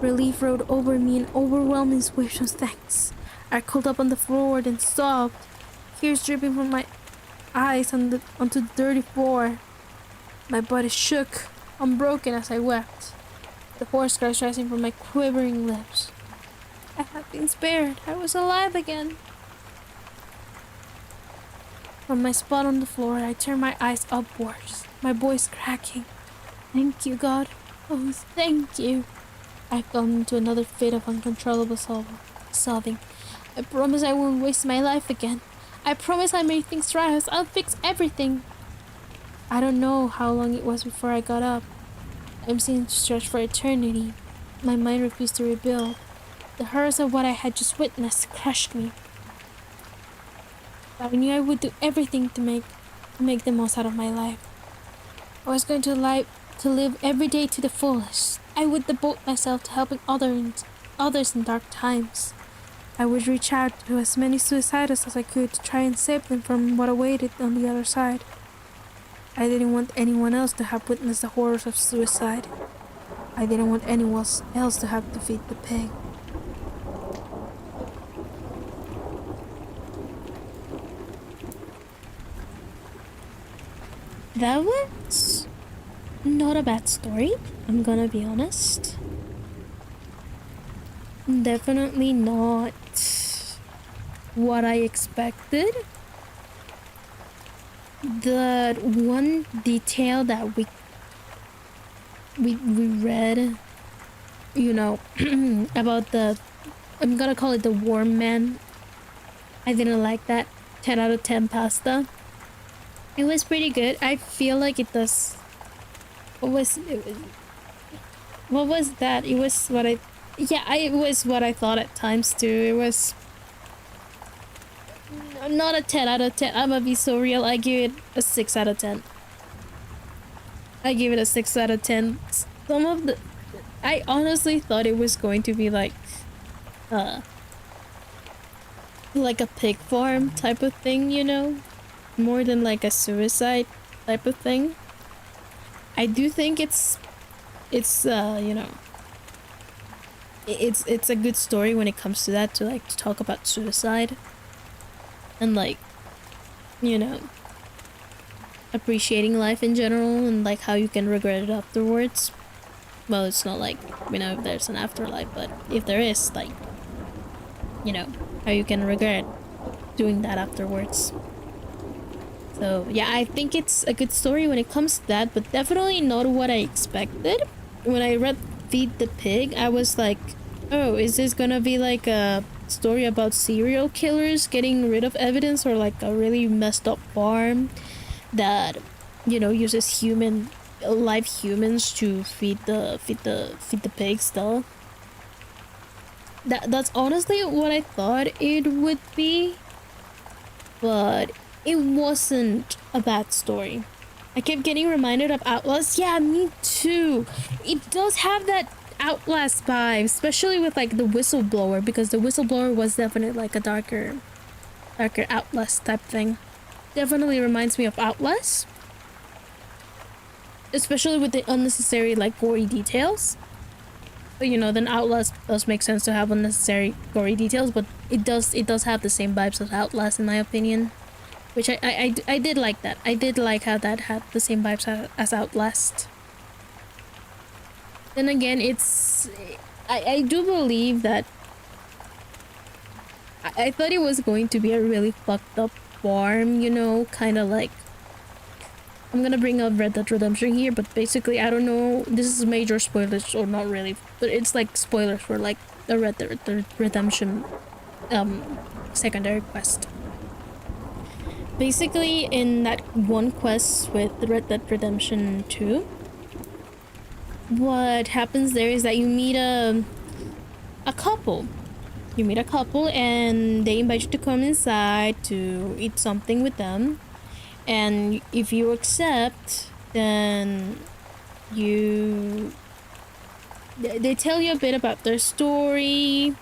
Relief rode over me in overwhelming waves of thanks. I curled up on the floor and sobbed, tears dripping from my eyes onto the dirty floor. My body shook, unbroken as I wept, the hoarse cries rising from my quivering lips. I had been spared. I was alive again. From my spot on the floor, I turned my eyes upwards, my voice cracking. Thank you, God. Oh, thank you. I fell into another fit of uncontrollable sobbing. I promise I won't waste my life again. I promise I made things right. I'll fix everything. I don't know how long it was before I got up. I'm seeming to stretch for eternity. My mind refused to rebuild. The horrors of what I had just witnessed crushed me. I knew I would do everything to make the most out of my life. I was going to live every day to the fullest. I would devote myself to helping others in dark times. I would reach out to as many suicidals as I could to try and save them from what awaited on the other side. I didn't want anyone else to have witnessed the horrors of suicide. I didn't want anyone else to have to feed the pig. That was not a bad story, I'm gonna be honest. Definitely not what I expected. The one detail that we read, you know, about the, I'm gonna call it the worm man. I didn't like that. 10 out of 10 pasta. It was pretty good. I feel like it does. What was that? It was what I, yeah, it was what I thought at times too. It was not a 10 out of 10. I'm gonna be so real. I give it a 6 out of 10. I give it a 6 out of 10. Some of the, I honestly thought it was going to be like a pig farm type of thing, you know, more than like a suicide type of thing. I do think it's you know, it's a good story when it comes to that, to like to talk about suicide and like, you know, appreciating life in general and like how you can regret it afterwards. Well, it's not like we know if there's an afterlife, but if there is, like, you know, how you can regret doing that afterwards. So yeah, I think it's a good story when it comes to that, but definitely not what I expected. When I read Feed the Pig, I was like, oh, is this gonna be like a story about serial killers getting rid of evidence, or like a really messed up farm that, you know, uses live humans to feed the pigs though. That's honestly what I thought it would be, but it wasn't a bad story. I kept getting reminded of Outlast. Yeah, me too. It does have that Outlast vibe, especially with like the whistleblower, because the whistleblower was definitely like a darker Outlast type thing. Definitely reminds me of Outlast, especially with the unnecessary like gory details. But you know, then Outlast does make sense to have unnecessary gory details, but it does have the same vibes as Outlast in my opinion, which I did like that. I did like how that had the same vibes as Outlast. Then again, I do believe that I thought it was going to be a really fucked up farm, you know, kind of like, I'm gonna bring up Red Dead Redemption here, but basically, I don't know, this is major spoilers, or not really, but it's like spoilers for like the Red Dead Redemption secondary quest. Basically, in that one quest with the Red Dead Redemption 2, what happens there is that you meet a couple. You meet a couple and they invite you to come inside to eat something with them. And if you accept, then they tell you a bit about their story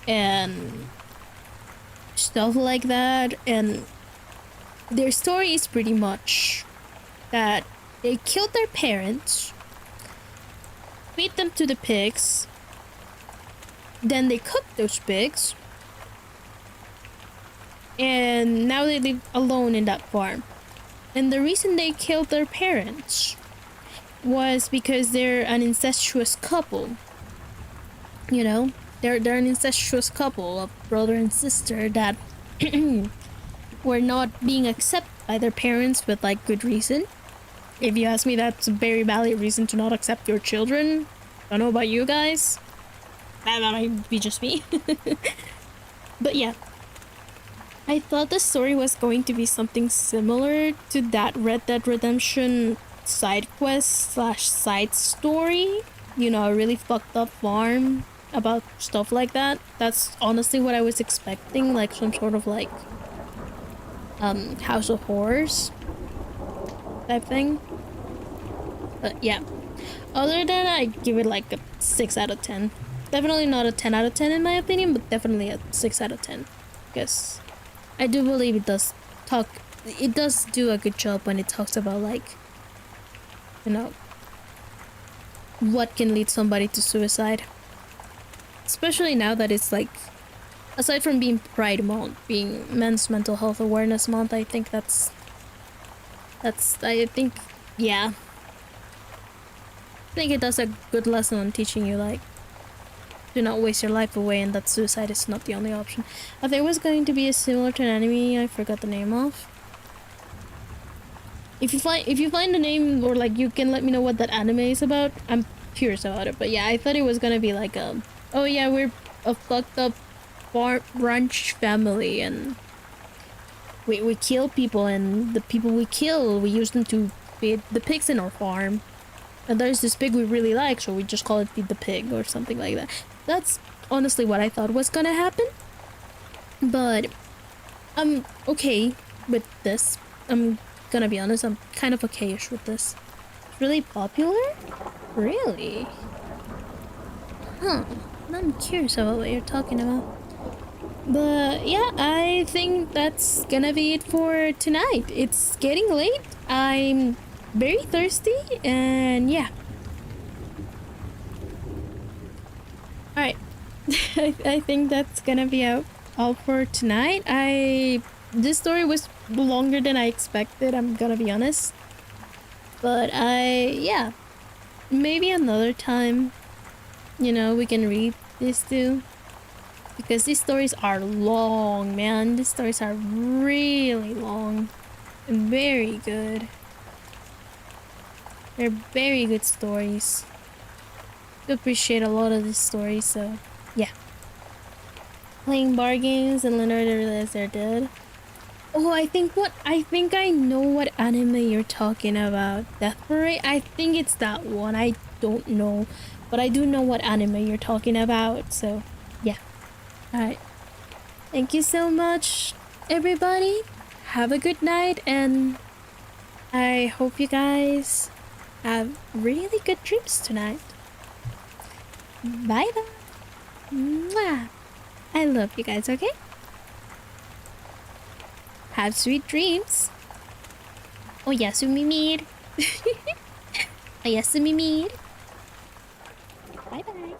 and stuff like that. And their story is pretty much that they killed their parents, feed them to the pigs, then they cooked those pigs, and now they live alone in that farm. And the reason they killed their parents was because they're an incestuous couple. You know, they're an incestuous couple of brother and sister that were not being accepted by their parents with like good reason. If you ask me, that's a very valid reason to not accept your children. I don't know about you guys. That might be just me. But yeah. I thought the story was going to be something similar to that Red Dead Redemption side quest slash side story. You know, a really fucked up farm about stuff like that. That's honestly what I was expecting, like some sort of like House of Horrors type thing. But yeah. Other than that, I give it like a 6 out of 10. Definitely not a 10 out of 10 in my opinion, but definitely a 6 out of 10. Because I do believe it does do a good job when it talks about like, you know, what can lead somebody to suicide. Especially now that it's like, aside from being Pride Month, being Men's Mental Health Awareness Month, I think yeah. I think it does a good lesson on teaching you like, do not waste your life away and that suicide is not the only option. There was going to be a similar to an anime I forgot the name of. If you find the name, or like you can let me know what that anime is about, I'm curious about it. But yeah, I thought it was gonna be like oh yeah, we're a fucked up ranch family and we kill people, and the people we kill we use them to feed the pigs in our farm. And there's this pig we really like, so we just call it Feed the Pig or something like that. That's honestly what I thought was gonna happen. But I'm okay with this. I'm gonna be honest, I'm kind of okay-ish with this. Really popular? Really? Huh. I'm curious about what you're talking about. But yeah, I think that's gonna be it for tonight. It's getting late. I'm very thirsty, and yeah. Alright. I think that's gonna be all for tonight. This story was longer than I expected, I'm gonna be honest. But yeah. Maybe another time, you know, we can read this too. Because these stories are long, man. These stories are really long. And very good. They're very good stories. I appreciate a lot of these stories, so yeah. Playing bar games and Leonardo realized they're dead. Oh, I think I know what anime you're talking about. Death Parade? I think it's that one. I don't know. But I do know what anime you're talking about, so yeah. Alright. Thank you so much, everybody. Have a good night, and I hope you guys have really good dreams tonight. Bye bye. Mwah. I love you guys, okay? Have sweet dreams. Oyasumimir. Oyasumimir. Bye bye.